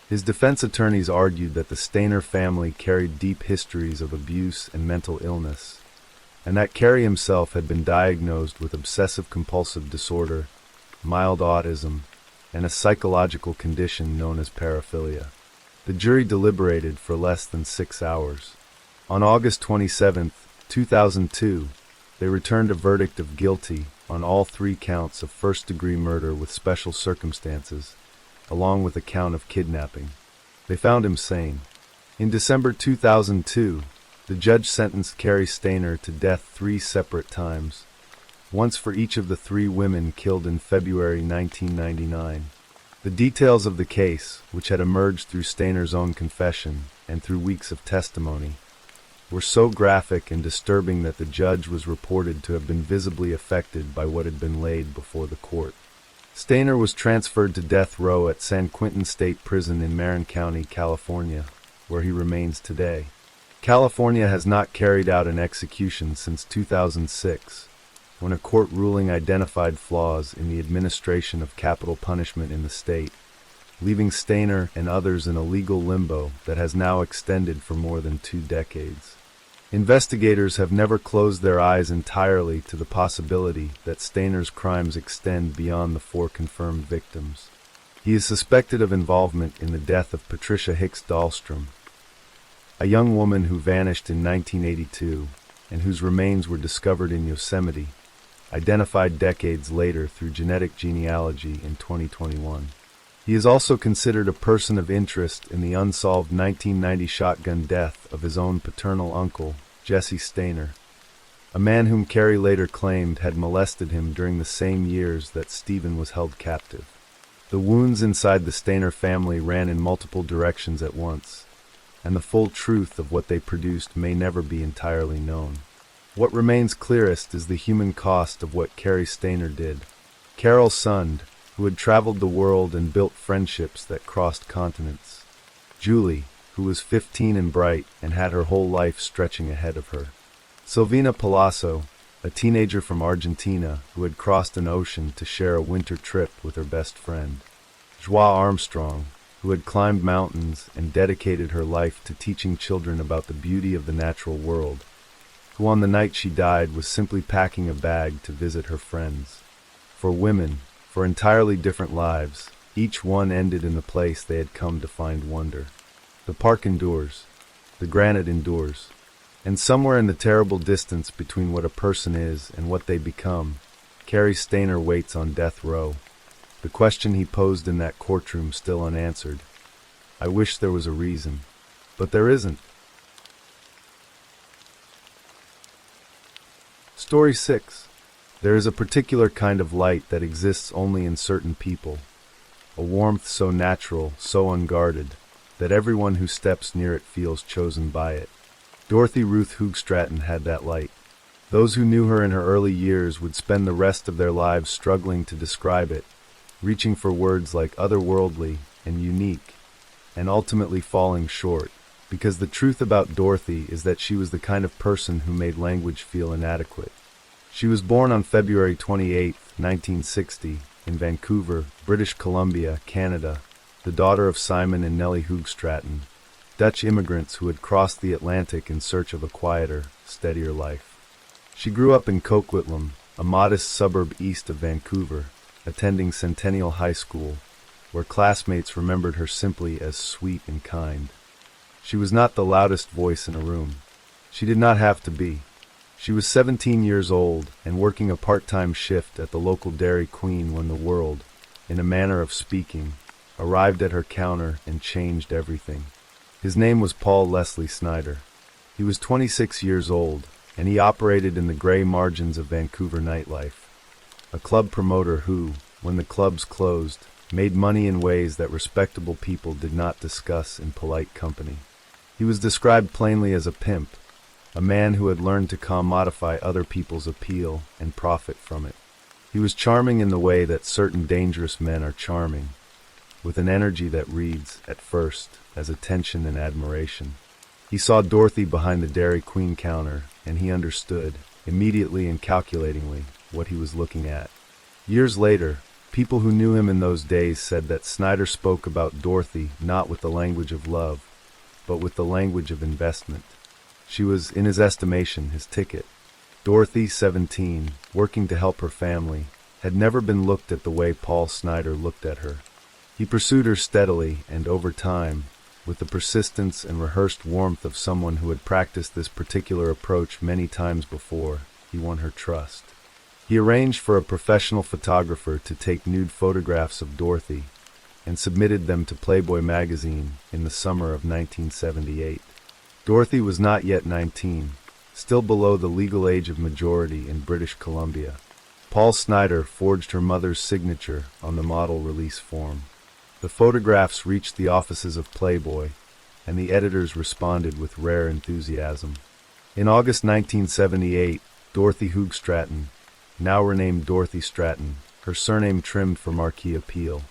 His defense attorneys argued that the Stainer family carried deep histories of abuse and mental illness, and that Cary himself had been diagnosed with obsessive-compulsive disorder, mild autism, and a psychological condition known as paraphilia. The jury deliberated for less than 6 hours. On August 27, 2002, they returned a verdict of guilty on all 3 counts of first-degree murder with special circumstances, along with a count of kidnapping. They found him sane. In December 2002, the judge sentenced Cary Stainer to death 3 separate times, once for each of the 3 women killed in February 1999. The details of the case, which had emerged through Stainer's own confession and through weeks of testimony, were so graphic and disturbing that the judge was reported to have been visibly affected by what had been laid before the court. Stainer was transferred to death row at San Quentin State Prison in Marin County, California, where he remains today. California has not carried out an execution since 2006, when a court ruling identified flaws in the administration of capital punishment in the state, leaving Stainer and others in a legal limbo that has now extended for more than 2 decades. Investigators have never closed their eyes entirely to the possibility that Stainer's crimes extend beyond the 4 confirmed victims. He is suspected of involvement in the death of Patricia Hicks Dahlstrom, a young woman who vanished in 1982 and whose remains were discovered in Yosemite, identified decades later through genetic genealogy in 2021. He is also considered a person of interest in the unsolved 1990 shotgun death of his own paternal uncle, Jesse Stainer, a man whom Carrie later claimed had molested him during the same years that Stephen was held captive. The wounds inside the Stainer family ran in multiple directions at once, and the full truth of what they produced may never be entirely known. What remains clearest is the human cost of what Carrie Stainer did. Carol Sund, who had traveled the world and built friendships that crossed continents. Julie, who was 15 and bright and had her whole life stretching ahead of her. Silvina Palazzo, a teenager from Argentina who had crossed an ocean to share a winter trip with her best friend. Joie Armstrong, who had climbed mountains and dedicated her life to teaching children about the beauty of the natural world, who on the night she died was simply packing a bag to visit her friends. For women, for entirely different lives, each one ended in the place they had come to find wonder. The park endures, the granite endures, and somewhere in the terrible distance between what a person is and what they become, Carrie Stainer waits on death row. The question he posed in that courtroom still unanswered. I wish there was a reason, but there isn't. Story 6. There is a particular kind of light that exists only in certain people, a warmth so natural, so unguarded, that everyone who steps near it feels chosen by it. Dorothy Ruth Hoogstraten had that light. Those who knew her in her early years would spend the rest of their lives struggling to describe it, reaching for words like otherworldly and unique, and ultimately falling short, because the truth about Dorothy is that she was the kind of person who made language feel inadequate. She was born on February 28, 1960, in Vancouver, British Columbia, Canada, the daughter of Simon and Nellie Hoogstraten, Dutch immigrants who had crossed the Atlantic in search of a quieter, steadier life. She grew up in Coquitlam, a modest suburb east of Vancouver, attending Centennial High School, where classmates remembered her simply as sweet and kind. She was not the loudest voice in a room. She did not have to be. She was 17 years old and working a part-time shift at the local Dairy Queen when the world, in a manner of speaking, arrived at her counter and changed everything. His name was Paul Leslie Snyder. He was 26 years old, and he operated in the gray margins of Vancouver nightlife. A club promoter who, when the clubs closed, made money in ways that respectable people did not discuss in polite company. He was described plainly as a pimp, a man who had learned to commodify other people's appeal and profit from it. He was charming in the way that certain dangerous men are charming, with an energy that reads, at first, as attention and admiration. He saw Dorothy behind the Dairy Queen counter, and he understood, immediately and calculatingly, what he was looking at. Years later, people who knew him in those days said that Snyder spoke about Dorothy not with the language of love, but with the language of investment. She was, in his estimation, his ticket. Dorothy, 17, working to help her family, had never been looked at the way Paul Snyder looked at her. He pursued her steadily and over time, with the persistence and rehearsed warmth of someone who had practiced this particular approach many times before. He won her trust. He arranged for a professional photographer to take nude photographs of Dorothy and submitted them to Playboy magazine in the summer of 1978. Dorothy was not yet 19, still below the legal age of majority in British Columbia. Paul Snyder forged her mother's signature on the model release form. The photographs reached the offices of Playboy, and the editors responded with rare enthusiasm. In August 1978, Dorothy Hoogstraten, now renamed Dorothy Stratton, her surname trimmed for marquee appeal,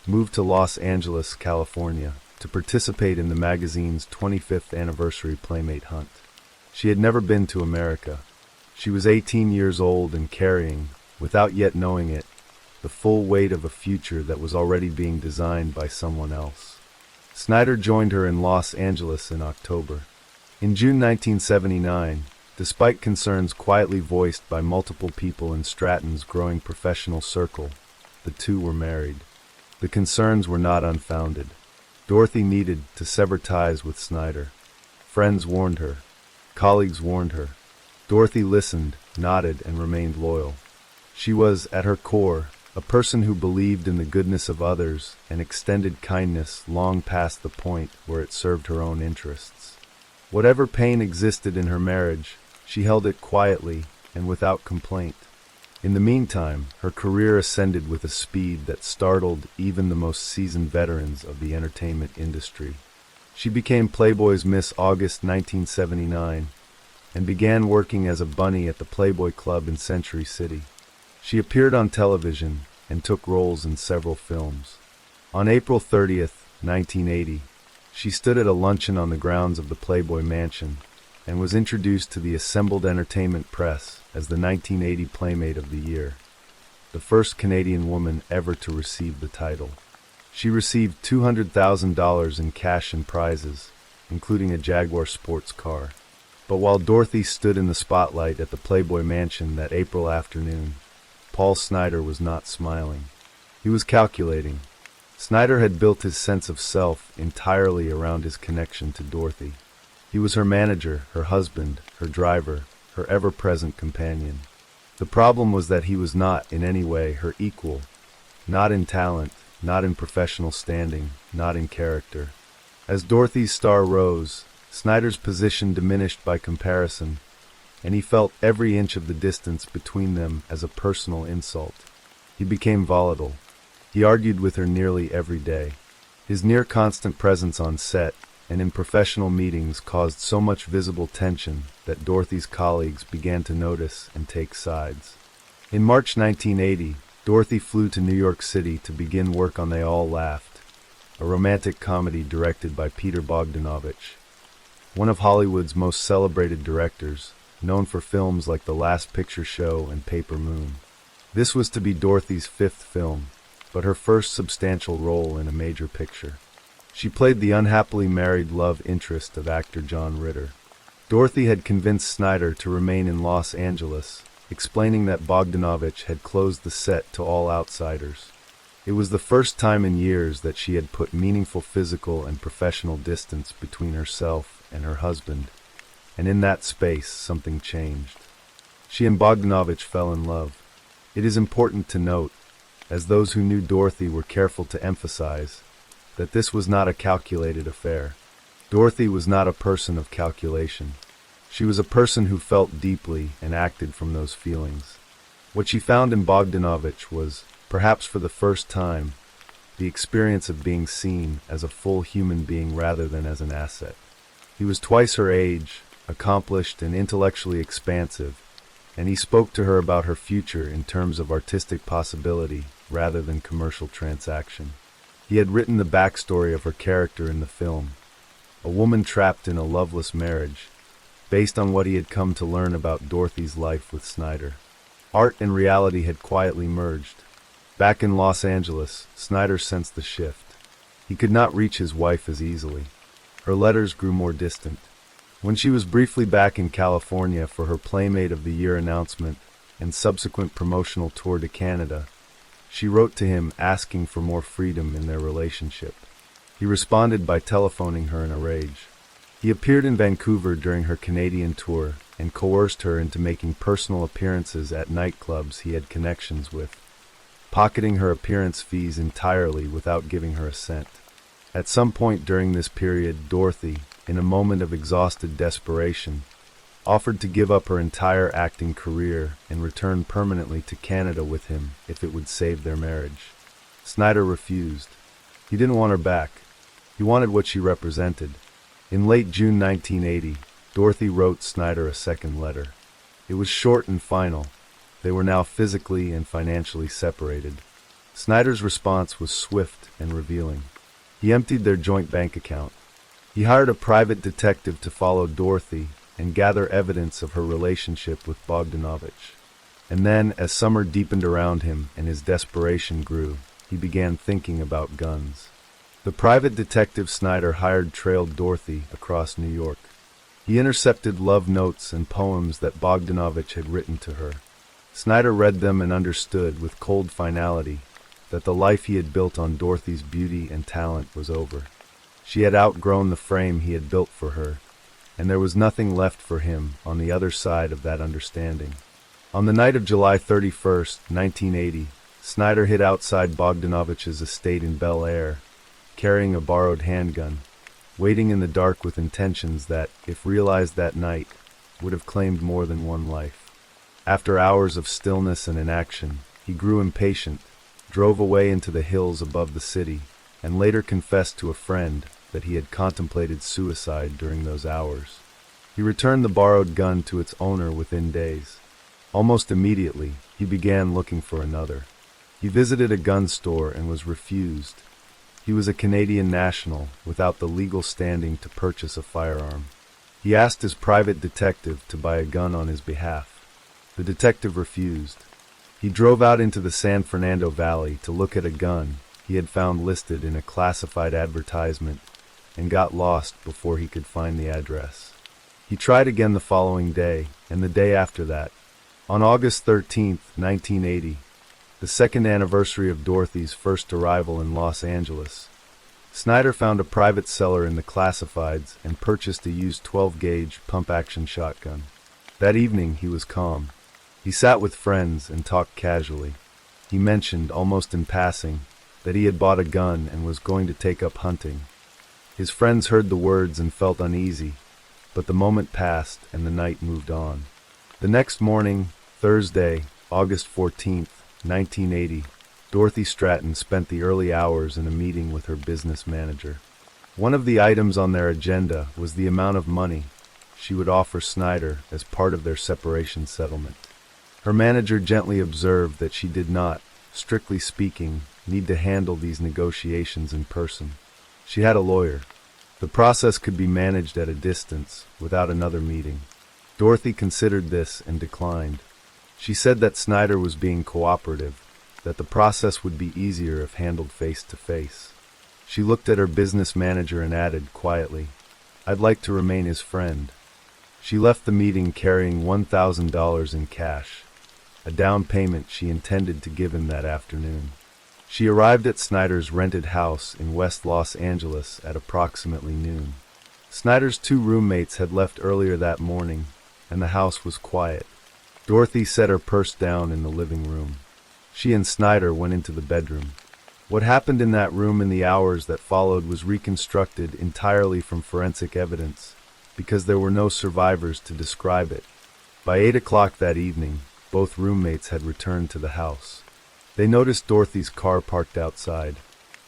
moved to Los Angeles, California, to participate in the magazine's 25th anniversary Playmate hunt. She had never been to America. She was 18 years old and carrying, without yet knowing it, the full weight of a future that was already being designed by someone else. Snyder joined her in Los Angeles in October. In June 1979, despite concerns quietly voiced by multiple people in Stratton's growing professional circle, the two were married. The concerns were not unfounded. Dorothy needed to sever ties with Snyder. Friends warned her. Colleagues warned her. Dorothy listened, nodded, and remained loyal. She was, at her core, a person who believed in the goodness of others and extended kindness long past the point where it served her own interests. Whatever pain existed in her marriage, She held it quietly and without complaint. In the meantime, her career ascended with a speed that startled even the most seasoned veterans of the entertainment industry. She became Playboy's Miss August 1979 and began working as a bunny at the Playboy Club in Century City. She appeared on television and took roles in several films. On April 30th, 1980, she stood at a luncheon on the grounds of the Playboy Mansion and was introduced to the assembled entertainment press as the 1980 Playmate of the Year, the first Canadian woman ever to receive the title. She received $200,000 in cash and prizes, including a Jaguar sports car. But while Dorothy stood in the spotlight at the Playboy Mansion that April afternoon, Paul Snider was not smiling. He was calculating. Snider had built his sense of self entirely around his connection to Dorothy. He was her manager, her husband, her driver, her ever-present companion. The problem was that he was not in any way her equal, not in talent, not in professional standing, not in character. As Dorothy's star rose, Snider's position diminished by comparison, and he felt every inch of the distance between them as a personal insult. He became volatile. He argued with her nearly every day. His near-constant presence on set and in professional meetings caused so much visible tension that Dorothy's colleagues began to notice and take sides. In March 1980, Dorothy flew to New York City to begin work on They All Laughed, a romantic comedy directed by Peter Bogdanovich, one of Hollywood's most celebrated directors, known for films like The Last Picture Show and Paper Moon. This was to be Dorothy's fifth film, but her first substantial role in a major picture. She played the unhappily married love interest of actor John Ritter. Dorothy had convinced Snider to remain in Los Angeles, explaining that Bogdanovich had closed the set to all outsiders. It was the first time in years that she had put meaningful physical and professional distance between herself and her husband, and in that space something changed. She and Bogdanovich fell in love. It is important to note, as those who knew Dorothy were careful to emphasize, that this was not a calculated affair. Dorothy was not a person of calculation. She was a person who felt deeply and acted from those feelings. What she found in Bogdanovich was, perhaps for the first time, the experience of being seen as a full human being rather than as an asset. He was twice her age, accomplished and intellectually expansive, and he spoke to her about her future in terms of artistic possibility rather than commercial transaction. He had written the backstory of her character in the film, a woman trapped in a loveless marriage, based on what he had come to learn about Dorothy's life with Snider. Art and reality had quietly merged. Back in Los Angeles, Snider sensed the shift. He could not reach his wife as easily. Her letters grew more distant. When she was briefly back in California for her Playmate of the Year announcement and subsequent promotional tour to Canada, she wrote to him asking for more freedom in their relationship. He responded by telephoning her in a rage. He appeared in Vancouver during her Canadian tour and coerced her into making personal appearances at nightclubs he had connections with, pocketing her appearance fees entirely without giving her a cent. At some point during this period, Dorothy, in a moment of exhausted desperation, offered to give up her entire acting career and return permanently to Canada with him if it would save their marriage. Snider refused. He didn't want her back. He wanted what she represented. In late June 1980, Dorothy wrote Snider a second letter. It was short and final. They were now physically and financially separated. Snider's response was swift and revealing. He emptied their joint bank account. He hired a private detective to follow Dorothy and gather evidence of her relationship with Bogdanovich. And then, as summer deepened around him and his desperation grew, he began thinking about guns. The private detective Snider hired trailed Dorothy across New York. He intercepted love notes and poems that Bogdanovich had written to her. Snider read them and understood with cold finality that the life he had built on Dorothy's beauty and talent was over. She had outgrown the frame he had built for her, and there was nothing left for him on the other side of that understanding. On the night of July 31st, 1980, Snider hid outside Bogdanovich's estate in Bel Air, carrying a borrowed handgun, waiting in the dark with intentions that, if realized that night, would have claimed more than one life. After hours of stillness and inaction, he grew impatient, drove away into the hills above the city, and later confessed to a friend that he had contemplated suicide during those hours. He returned the borrowed gun to its owner within days. Almost immediately, he began looking for another. He visited a gun store and was refused. He was a Canadian national without the legal standing to purchase a firearm. He asked his private detective to buy a gun on his behalf. The detective refused. He drove out into the San Fernando Valley to look at a gun he had found listed in a classified advertisement and got lost before he could find the address. He tried again the following day and the day after that. On August 13, 1980, the second anniversary of Dorothy's first arrival in Los Angeles, Snyder found a private seller in the classifieds and purchased a used 12-gauge pump-action shotgun. That evening he was calm. He sat with friends and talked casually. He mentioned, almost in passing, that he had bought a gun and was going to take up hunting. His friends heard the words and felt uneasy, but the moment passed and the night moved on. The next morning, Thursday, August 14, 1980, Dorothy Stratton spent the early hours in a meeting with her business manager. One of the items on their agenda was the amount of money she would offer Snyder as part of their separation settlement. Her manager gently observed that she did not, strictly speaking, need to handle these negotiations in person. She had a lawyer. The process could be managed at a distance, without another meeting. Dorothy considered this and declined. She said that Snyder was being cooperative, that the process would be easier if handled face-to-face. She looked at her business manager and added, quietly, "I'd like to remain his friend." She left the meeting carrying $1,000 in cash, a down payment she intended to give him that afternoon. She arrived at Snyder's rented house in West Los Angeles at approximately noon. Snyder's two roommates had left earlier that morning, and the house was quiet. Dorothy set her purse down in the living room. She and Snyder went into the bedroom. What happened in that room in the hours that followed was reconstructed entirely from forensic evidence, because there were no survivors to describe it. By 8 o'clock that evening, both roommates had returned to the house. They noticed Dorothy's car parked outside.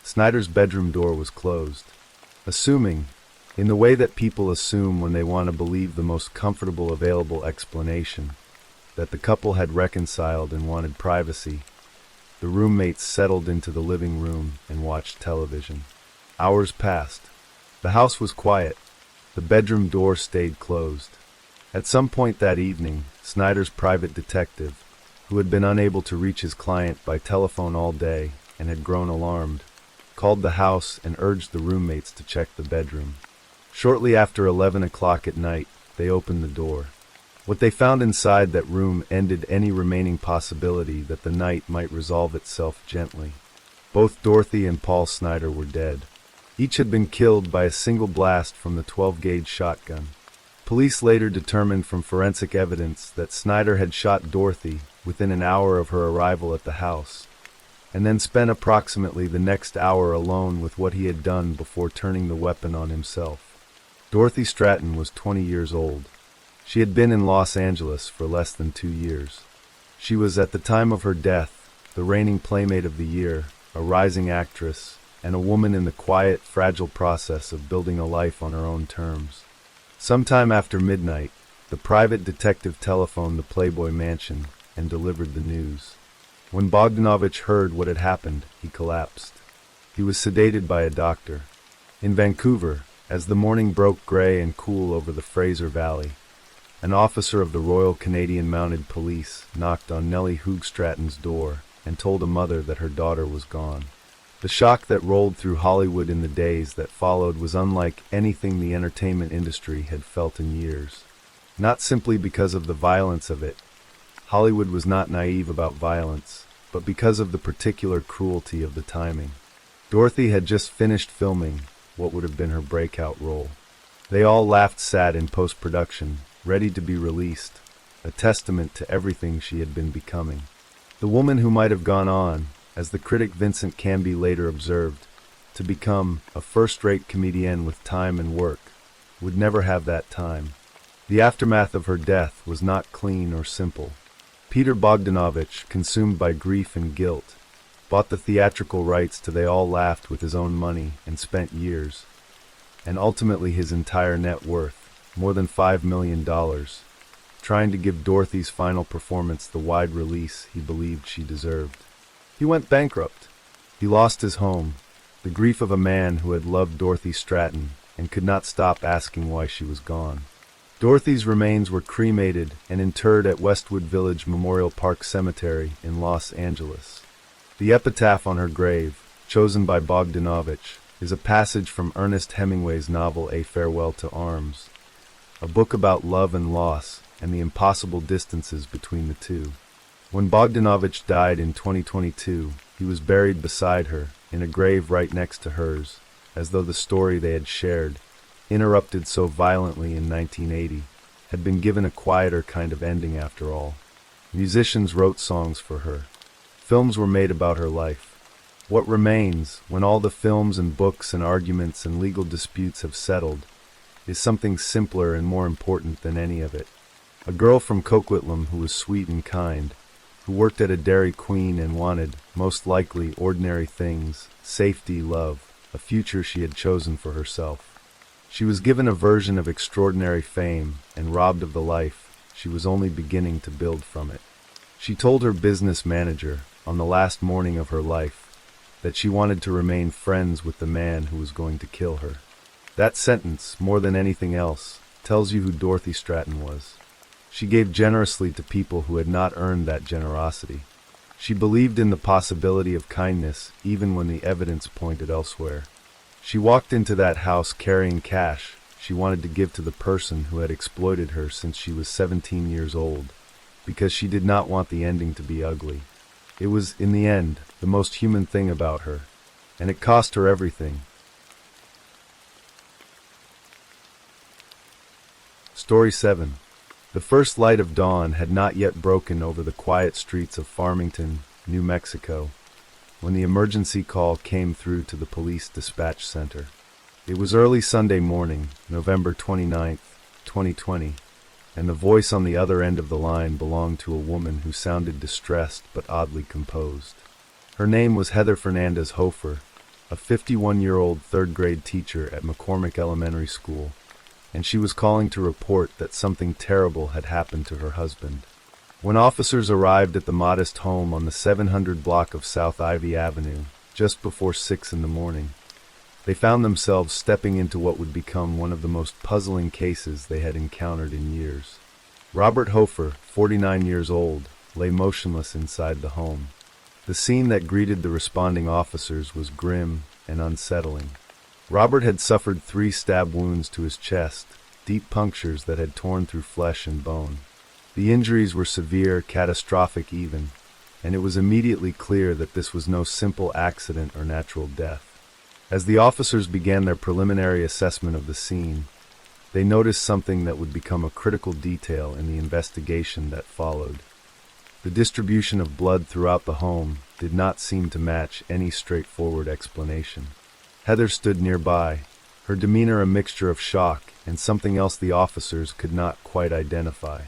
Snyder's bedroom door was closed. Assuming, in the way that people assume when they want to believe the most comfortable available explanation, that the couple had reconciled and wanted privacy, the roommates settled into the living room and watched television. Hours passed. The house was quiet. The bedroom door stayed closed. At some point that evening, Snyder's private detective, who had been unable to reach his client by telephone all day and had grown alarmed, called the house and urged the roommates to check the bedroom. Shortly after 11 o'clock at night, they opened the door. What they found inside that room ended any remaining possibility that the night might resolve itself gently. Both Dorothy and Paul Snyder were dead. Each had been killed by a single blast from the 12-gauge shotgun. Police later determined from forensic evidence that Snyder had shot Dorothy within an hour of her arrival at the house, and then spent approximately the next hour alone with what he had done before turning the weapon on himself. Dorothy Stratton was 20 years old. She had been in Los Angeles for less than 2 years. She was, at the time of her death, the reigning Playmate of the Year, a rising actress, and a woman in the quiet, fragile process of building a life on her own terms. Sometime after midnight, the private detective telephoned the Playboy Mansion and delivered the news. When Bogdanovich heard what had happened, he collapsed. He was sedated by a doctor. In Vancouver, as the morning broke gray and cool over the Fraser Valley, an officer of the Royal Canadian Mounted Police knocked on Nellie Hoogstratton's door and told a mother that her daughter was gone. The shock that rolled through Hollywood in the days that followed was unlike anything the entertainment industry had felt in years. Not simply because of the violence of it. Hollywood was not naive about violence, but because of the particular cruelty of the timing. Dorothy had just finished filming what would have been her breakout role. They all laughed sad in post-production, ready to be released, a testament to everything she had been becoming. The woman who might have gone on, as the critic Vincent Canby later observed, to become a first-rate comedienne with time and work, would never have that time. The aftermath of her death was not clean or simple. Peter Bogdanovich, consumed by grief and guilt, bought the theatrical rights to They All Laughed with his own money and spent years, and ultimately his entire net worth, more than $5 million, trying to give Dorothy's final performance the wide release he believed she deserved. He went bankrupt. He lost his home, the grief of a man who had loved Dorothy Stratton and could not stop asking why she was gone. Dorothy's remains were cremated and interred at Westwood Village Memorial Park Cemetery in Los Angeles. The epitaph on her grave, chosen by Bogdanovich, is a passage from Ernest Hemingway's novel A Farewell to Arms, a book about love and loss and the impossible distances between the two. When Bogdanovich died in 2022, he was buried beside her, in a grave right next to hers, as though the story they had shared, interrupted so violently in 1980, had been given a quieter kind of ending after all. Musicians wrote songs for her. Films were made about her life. What remains, when all the films and books and arguments and legal disputes have settled, is something simpler and more important than any of it. A girl from Coquitlam who was sweet and kind, who worked at a Dairy Queen and wanted, most likely, ordinary things, safety, love, a future she had chosen for herself. She was given a version of extraordinary fame and robbed of the life she was only beginning to build from it. She told her business manager, on the last morning of her life, that she wanted to remain friends with the man who was going to kill her. That sentence, more than anything else, tells you who Dorothy Stratton was. She gave generously to people who had not earned that generosity. She believed in the possibility of kindness even when the evidence pointed elsewhere. She walked into that house carrying cash she wanted to give to the person who had exploited her since she was 17 years old, because she did not want the ending to be ugly. It was, in the end, the most human thing about her, and it cost her everything. Story 7. The first light of dawn had not yet broken over the quiet streets of Farmington, New Mexico, when the emergency call came through to the police dispatch center. It was early Sunday morning, November 29th, 2020, and the voice on the other end of the line belonged to a woman who sounded distressed but oddly composed. Her name was Heather Fernandez Hofer, a 51-year-old third-grade teacher at McCormick Elementary School, and she was calling to report that something terrible had happened to her husband. When officers arrived at the modest home on the 700 block of South Ivy Avenue, just before 6 in the morning, they found themselves stepping into what would become one of the most puzzling cases they had encountered in years. Robert Hofer, 49 years old, lay motionless inside the home. The scene that greeted the responding officers was grim and unsettling. Robert had suffered 3 stab wounds to his chest, deep punctures that had torn through flesh and bone. The injuries were severe, catastrophic even, and it was immediately clear that this was no simple accident or natural death. As the officers began their preliminary assessment of the scene, they noticed something that would become a critical detail in the investigation that followed. The distribution of blood throughout the home did not seem to match any straightforward explanation. Heather stood nearby, her demeanor a mixture of shock and something else the officers could not quite identify.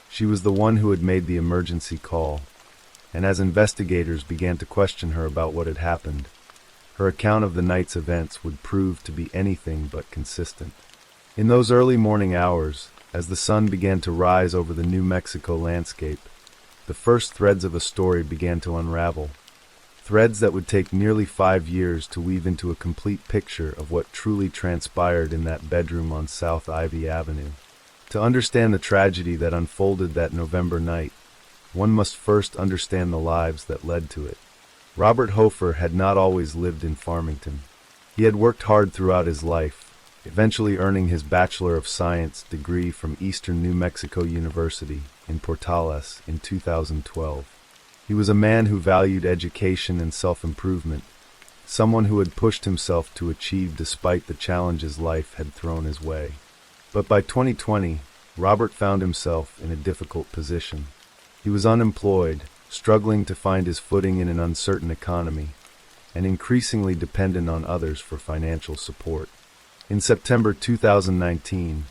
She was the one who had made the emergency call, and as investigators began to question her about what had happened, her account of the night's events would prove to be anything but consistent. In those early morning hours, as the sun began to rise over the New Mexico landscape, the first threads of a story began to unravel. Threads that would take nearly 5 years to weave into a complete picture of what truly transpired in that bedroom on South Ivy Avenue. To understand the tragedy that unfolded that November night, one must first understand the lives that led to it. Robert Hofer had not always lived in Farmington. He had worked hard throughout his life, eventually earning his Bachelor of Science degree from Eastern New Mexico University in Portales in 2012. He was a man who valued education and self-improvement, someone who had pushed himself to achieve despite the challenges life had thrown his way. But by 2020, Robert found himself in a difficult position. He was unemployed, struggling to find his footing in an uncertain economy, and increasingly dependent on others for financial support. In September 2019,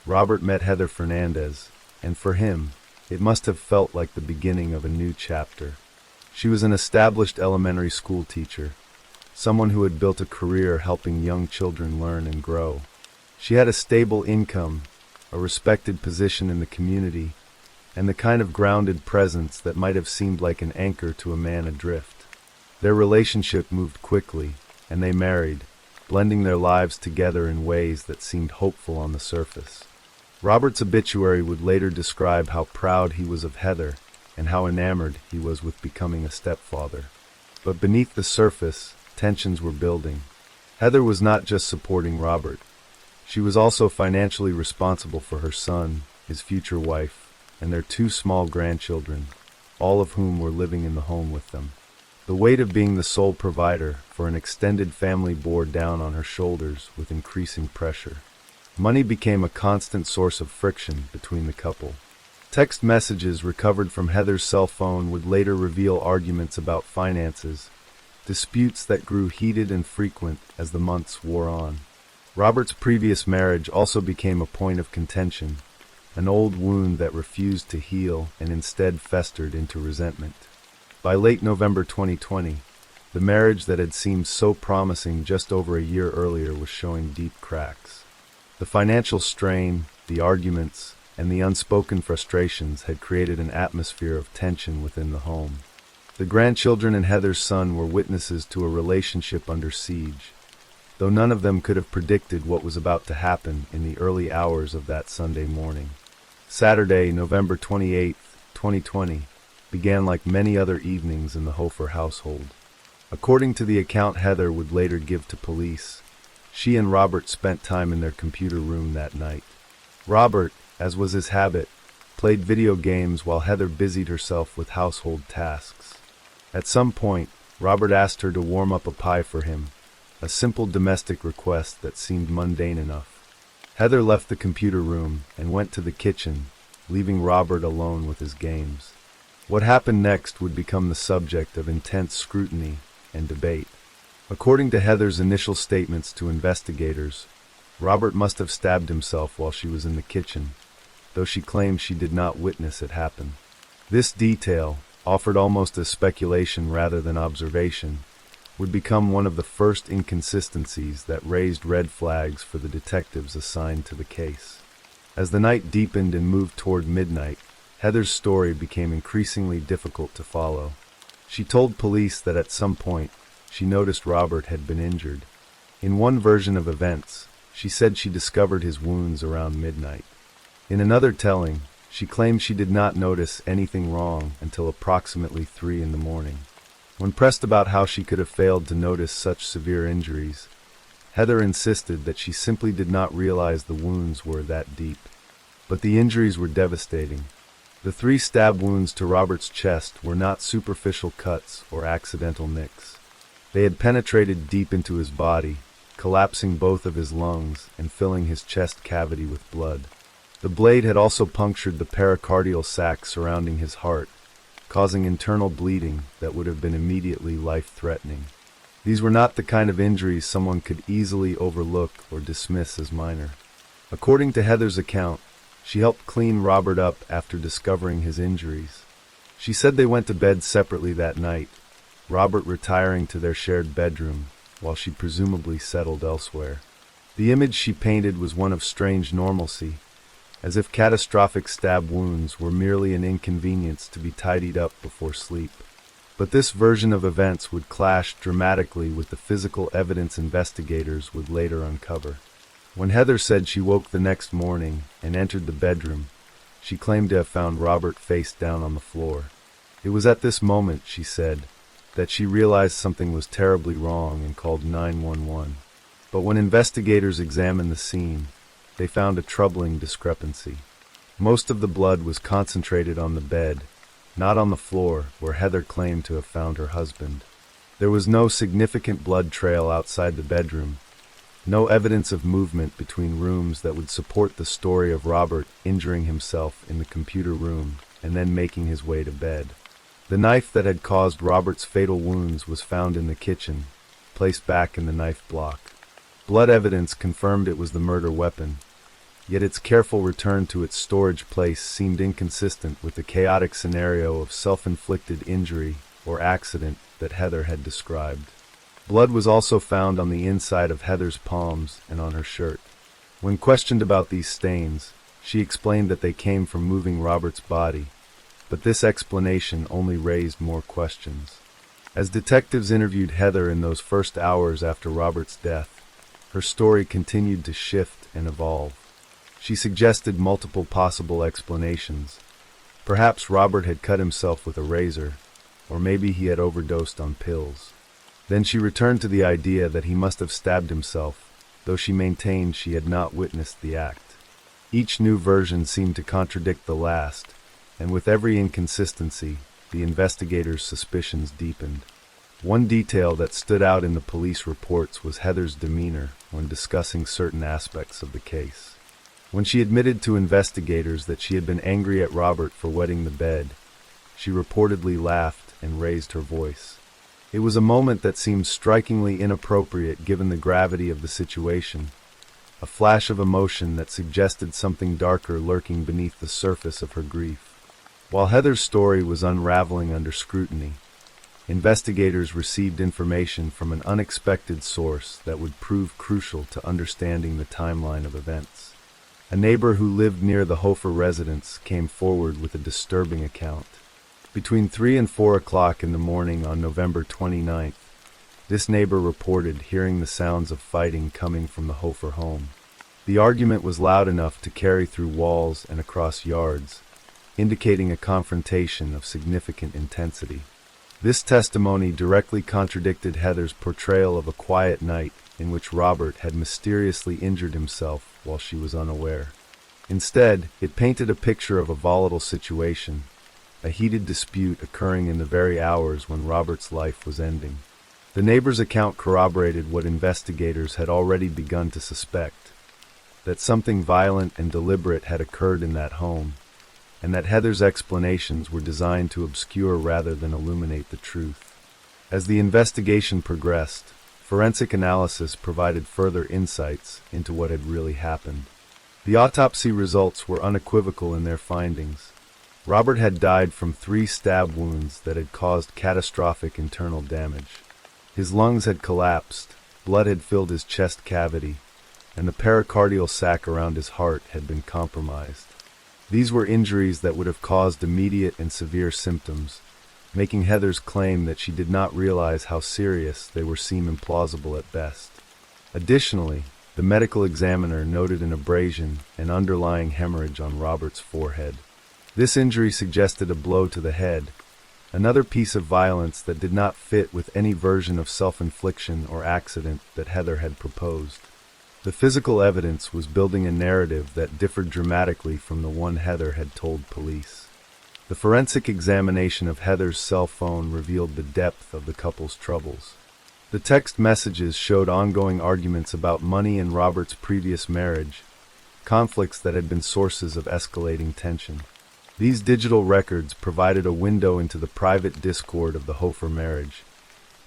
Robert met Heather Fernandez, and for him, it must have felt like the beginning of a new chapter. She was an established elementary school teacher, someone who had built a career helping young children learn and grow. She had a stable income, a respected position in the community, and the kind of grounded presence that might have seemed like an anchor to a man adrift. Their relationship moved quickly, and they married, blending their lives together in ways that seemed hopeful on the surface. Robert's obituary would later describe how proud he was of Heather and how enamored he was with becoming a stepfather. But beneath the surface, tensions were building. Heather was not just supporting Robert. She was also financially responsible for her son, his future wife, and their two small grandchildren, all of whom were living in the home with them. The weight of being the sole provider for an extended family bore down on her shoulders with increasing pressure. Money became a constant source of friction between the couple. Text messages recovered from Heather's cell phone would later reveal arguments about finances, disputes that grew heated and frequent as the months wore on. Robert's previous marriage also became a point of contention, an old wound that refused to heal and instead festered into resentment. By late November 2020, the marriage that had seemed so promising just over a year earlier was showing deep cracks. The financial strain, the arguments, and the unspoken frustrations had created an atmosphere of tension within the home. The grandchildren and Heather's son were witnesses to a relationship under siege, though none of them could have predicted what was about to happen in the early hours of that Sunday morning. Saturday, November 28, 2020, began like many other evenings in the Hofer household. According to the account Heather would later give to police, she and Robert spent time in their computer room that night. Robert, as was his habit, played video games while Heather busied herself with household tasks. At some point, Robert asked her to warm up a pie for him, a simple domestic request that seemed mundane enough. Heather left the computer room and went to the kitchen, leaving Robert alone with his games. What happened next would become the subject of intense scrutiny and debate. According to Heather's initial statements to investigators, Robert must have stabbed himself while she was in the kitchen, though she claims she did not witness it happen. This detail, offered almost as speculation rather than observation, would become one of the first inconsistencies that raised red flags for the detectives assigned to the case. As the night deepened and moved toward midnight, Heather's story became increasingly difficult to follow. She told police that at some point, she noticed Robert had been injured. In one version of events, she said she discovered his wounds around midnight. In another telling, she claimed she did not notice anything wrong until approximately 3 in the morning. When pressed about how she could have failed to notice such severe injuries, Heather insisted that she simply did not realize the wounds were that deep. But the injuries were devastating. The 3 stab wounds to Robert's chest were not superficial cuts or accidental nicks. They had penetrated deep into his body, collapsing both of his lungs and filling his chest cavity with blood. The blade had also punctured the pericardial sac surrounding his heart, causing internal bleeding that would have been immediately life-threatening. These were not the kind of injuries someone could easily overlook or dismiss as minor. According to Heather's account, she helped clean Robert up after discovering his injuries. She said they went to bed separately that night, Robert retiring to their shared bedroom, while she presumably settled elsewhere. The image she painted was one of strange normalcy, as if catastrophic stab wounds were merely an inconvenience to be tidied up before sleep. But this version of events would clash dramatically with the physical evidence investigators would later uncover. When Heather said she woke the next morning and entered the bedroom, she claimed to have found Robert face down on the floor. It was at this moment, she said, that she realized something was terribly wrong and called 911. But when investigators examined the scene, they found a troubling discrepancy. Most of the blood was concentrated on the bed, not on the floor where Heather claimed to have found her husband. There was no significant blood trail outside the bedroom, no evidence of movement between rooms that would support the story of Robert injuring himself in the computer room and then making his way to bed. The knife that had caused Robert's fatal wounds was found in the kitchen, placed back in the knife block. Blood evidence confirmed it was the murder weapon, yet its careful return to its storage place seemed inconsistent with the chaotic scenario of self-inflicted injury or accident that Heather had described. Blood was also found on the inside of Heather's palms and on her shirt. When questioned about these stains, she explained that they came from moving Robert's body, but this explanation only raised more questions. As detectives interviewed Heather in those first hours after Robert's death, her story continued to shift and evolve. She suggested multiple possible explanations. Perhaps Robert had cut himself with a razor, or maybe he had overdosed on pills. Then she returned to the idea that he must have stabbed himself, though she maintained she had not witnessed the act. Each new version seemed to contradict the last, and with every inconsistency, the investigators' suspicions deepened. One detail that stood out in the police reports was Heather's demeanor when discussing certain aspects of the case. When she admitted to investigators that she had been angry at Robert for wetting the bed, she reportedly laughed and raised her voice. It was a moment that seemed strikingly inappropriate given the gravity of the situation, a flash of emotion that suggested something darker lurking beneath the surface of her grief. While Heather's story was unraveling under scrutiny, investigators received information from an unexpected source that would prove crucial to understanding the timeline of events. A neighbor who lived near the Hofer residence came forward with a disturbing account. Between 3 and 4 o'clock in the morning on November 29th, this neighbor reported hearing the sounds of fighting coming from the Hofer home. The argument was loud enough to carry through walls and across yards, indicating a confrontation of significant intensity. This testimony directly contradicted Heather's portrayal of a quiet night in which Robert had mysteriously injured himself while she was unaware. Instead, it painted a picture of a volatile situation, a heated dispute occurring in the very hours when Robert's life was ending. The neighbor's account corroborated what investigators had already begun to suspect, that something violent and deliberate had occurred in that home, and that Heather's explanations were designed to obscure rather than illuminate the truth. As the investigation progressed, forensic analysis provided further insights into what had really happened. The autopsy results were unequivocal in their findings. Robert had died from 3 stab wounds that had caused catastrophic internal damage. His lungs had collapsed, blood had filled his chest cavity, and the pericardial sac around his heart had been compromised. These were injuries that would have caused immediate and severe symptoms, making Heather's claim that she did not realize how serious they were seem implausible at best. Additionally, the medical examiner noted an abrasion and underlying hemorrhage on Robert's forehead. This injury suggested a blow to the head, another piece of violence that did not fit with any version of self-infliction or accident that Heather had proposed. The physical evidence was building a narrative that differed dramatically from the one Heather had told police. The forensic examination of Heather's cell phone revealed the depth of the couple's troubles. The text messages showed ongoing arguments about money and Robert's previous marriage, conflicts that had been sources of escalating tension. These digital records provided a window into the private discord of the Hofer marriage,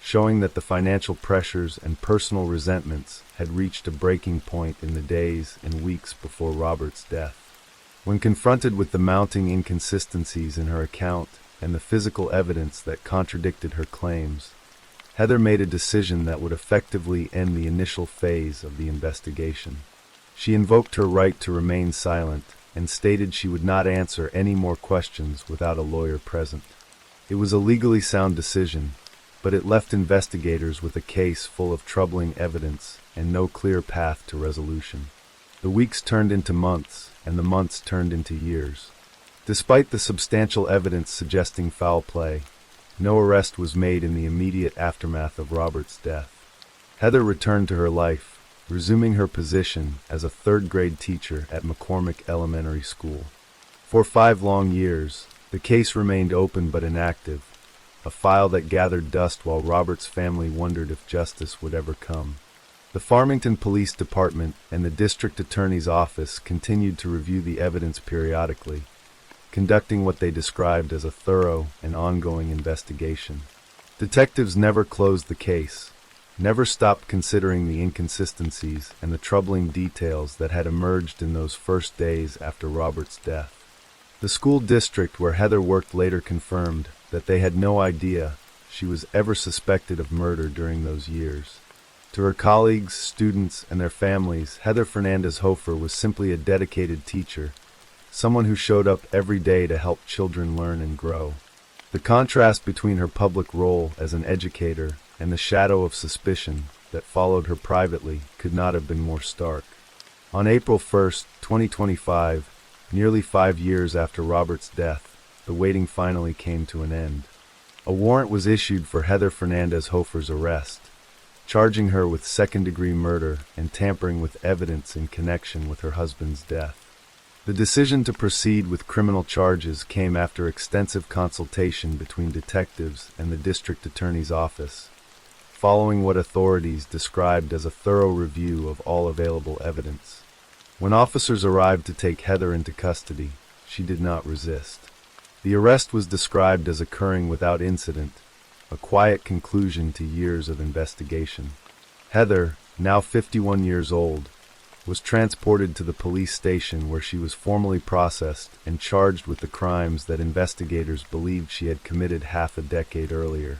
showing that the financial pressures and personal resentments had reached a breaking point in the days and weeks before Robert's death. When confronted with the mounting inconsistencies in her account and the physical evidence that contradicted her claims, Heather made a decision that would effectively end the initial phase of the investigation. She invoked her right to remain silent and stated she would not answer any more questions without a lawyer present. It was a legally sound decision, but it left investigators with a case full of troubling evidence and no clear path to resolution. The weeks turned into months, and the months turned into years. Despite the substantial evidence suggesting foul play, no arrest was made in the immediate aftermath of Robert's death. Heather returned to her life, resuming her position as a third-grade teacher at McCormick Elementary School. For 5 long years, the case remained open but inactive, a file that gathered dust while Robert's family wondered if justice would ever come. The Farmington Police Department and the District Attorney's Office continued to review the evidence periodically, conducting what they described as a thorough and ongoing investigation. Detectives never closed the case, never stopped considering the inconsistencies and the troubling details that had emerged in those first days after Robert's death. The school district where Heather worked later confirmed that they had no idea she was ever suspected of murder during those years. To her colleagues, students, and their families, Heather Fernandez Hofer was simply a dedicated teacher, someone who showed up every day to help children learn and grow. The contrast between her public role as an educator and the shadow of suspicion that followed her privately could not have been more stark. On April 1st, 2025, nearly 5 years after Robert's death, the waiting finally came to an end. A warrant was issued for Heather Fernandez Hofer's arrest, charging her with second-degree murder and tampering with evidence in connection with her husband's death. The decision to proceed with criminal charges came after extensive consultation between detectives and the district attorney's office, following what authorities described as a thorough review of all available evidence. When officers arrived to take Heather into custody, she did not resist. The arrest was described as occurring without incident, a quiet conclusion to years of investigation. Heather, now 51 years old, was transported to the police station where she was formally processed and charged with the crimes that investigators believed she had committed half a decade earlier.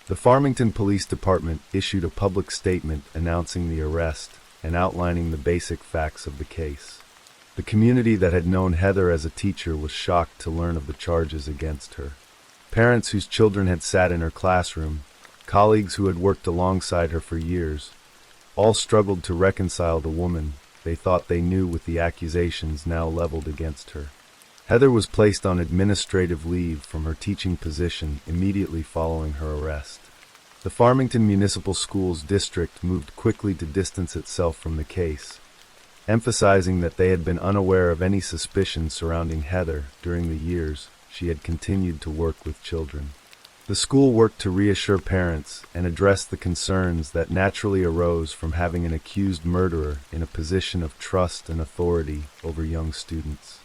The Farmington Police Department issued a public statement announcing the arrest and outlining the basic facts of the case. The community that had known Heather as a teacher was shocked to learn of the charges against her. Parents whose children had sat in her classroom, colleagues who had worked alongside her for years, all struggled to reconcile the woman they thought they knew with the accusations now leveled against her. Heather was placed on administrative leave from her teaching position immediately following her arrest. The Farmington Municipal Schools District moved quickly to distance itself from the case, emphasizing that they had been unaware of any suspicion surrounding Heather during the years she had continued to work with children. The school worked to reassure parents and address the concerns that naturally arose from having an accused murderer in a position of trust and authority over young students.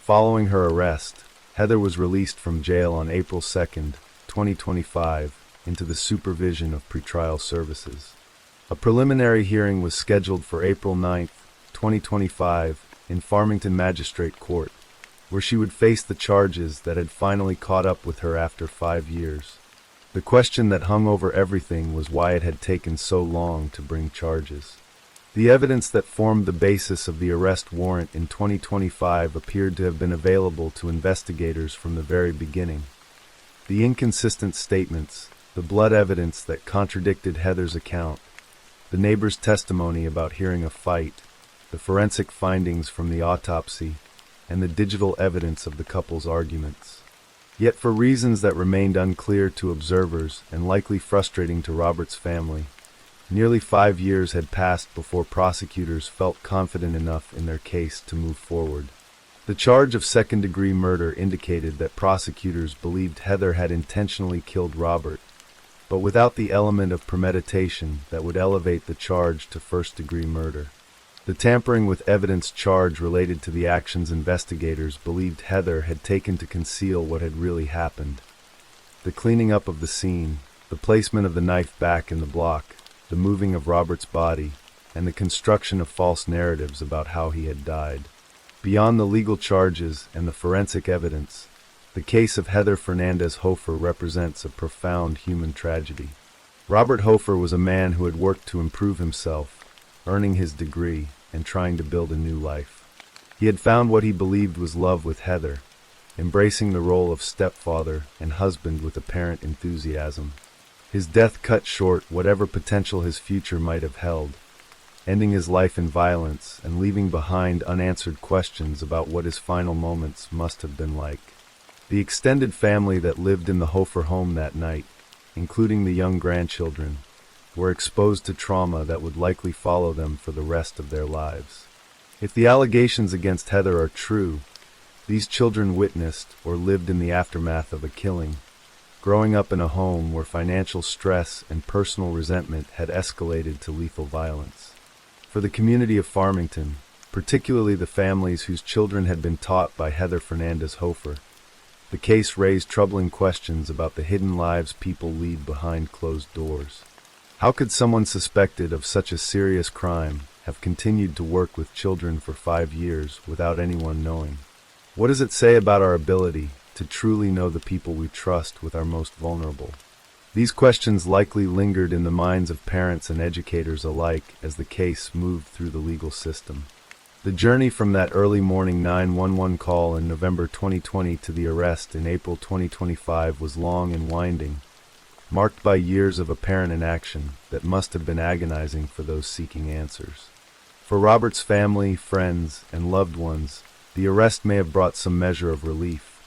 Following her arrest, Heather was released from jail on April 2nd, 2025, into the supervision of pretrial services. A preliminary hearing was scheduled for April 9th, 2025, in Farmington Magistrate Court, where she would face the charges that had finally caught up with her after 5 years. The question that hung over everything was why it had taken so long to bring charges. The evidence that formed the basis of the arrest warrant in 2025 appeared to have been available to investigators from the very beginning. The inconsistent statements, the blood evidence that contradicted Heather's account, the neighbor's testimony about hearing a fight, the forensic findings from the autopsy, and the digital evidence of the couple's arguments. Yet for reasons that remained unclear to observers and likely frustrating to Robert's family, nearly 5 years had passed before prosecutors felt confident enough in their case to move forward. The charge of second-degree murder indicated that prosecutors believed Heather had intentionally killed Robert, but without the element of premeditation that would elevate the charge to first-degree murder. The tampering with evidence charge related to the actions investigators believed Heather had taken to conceal what had really happened. The cleaning up of the scene, the placement of the knife back in the block, the moving of Robert's body, and the construction of false narratives about how he had died. Beyond the legal charges and the forensic evidence, the case of Heather Fernandez Hofer represents a profound human tragedy. Robert Hofer was a man who had worked to improve himself, earning his degree, and trying to build a new life. He had found what he believed was love with Heather, embracing the role of stepfather and husband with apparent enthusiasm. His death cut short whatever potential his future might have held, ending his life in violence and leaving behind unanswered questions about what his final moments must have been like. The extended family that lived in the Hofer home that night, including the young grandchildren, were exposed to trauma that would likely follow them for the rest of their lives. If the allegations against Heather are true, these children witnessed or lived in the aftermath of a killing, growing up in a home where financial stress and personal resentment had escalated to lethal violence. For the community of Farmington, particularly the families whose children had been taught by Heather Fernandez Hofer, the case raised troubling questions about the hidden lives people lead behind closed doors. How could someone suspected of such a serious crime have continued to work with children for 5 years without anyone knowing? What does it say about our ability to truly know the people we trust with our most vulnerable? These questions likely lingered in the minds of parents and educators alike as the case moved through the legal system. The journey from that early morning 911 call in November 2020 to the arrest in April 2025 was long and winding, marked by years of apparent inaction that must have been agonizing for those seeking answers. For Robert's family, friends, and loved ones, the arrest may have brought some measure of relief,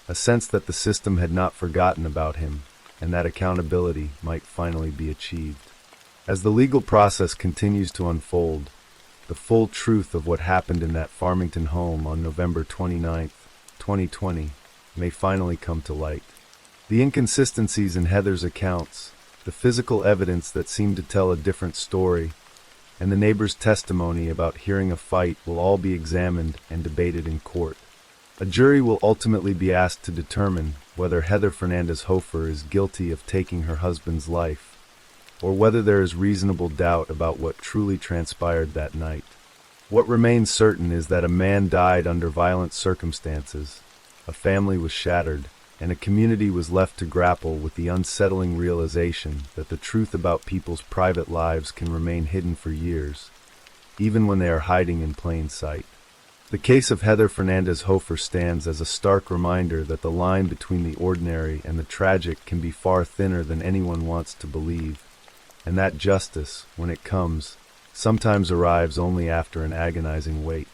a sense that the system had not forgotten about him and that accountability might finally be achieved. As the legal process continues to unfold, the full truth of what happened in that Farmington home on November 29, 2020, may finally come to light. The inconsistencies in Heather's accounts, the physical evidence that seemed to tell a different story, and the neighbor's testimony about hearing a fight will all be examined and debated in court. A jury will ultimately be asked to determine whether Heather Fernandez-Hofer is guilty of taking her husband's life, or whether there is reasonable doubt about what truly transpired that night. What remains certain is that a man died under violent circumstances, a family was shattered, and a community was left to grapple with the unsettling realization that the truth about people's private lives can remain hidden for years, even when they are hiding in plain sight. The case of Heather Fernandez-Hofer stands as a stark reminder that the line between the ordinary and the tragic can be far thinner than anyone wants to believe, and that justice, when it comes, sometimes arrives only after an agonizing wait.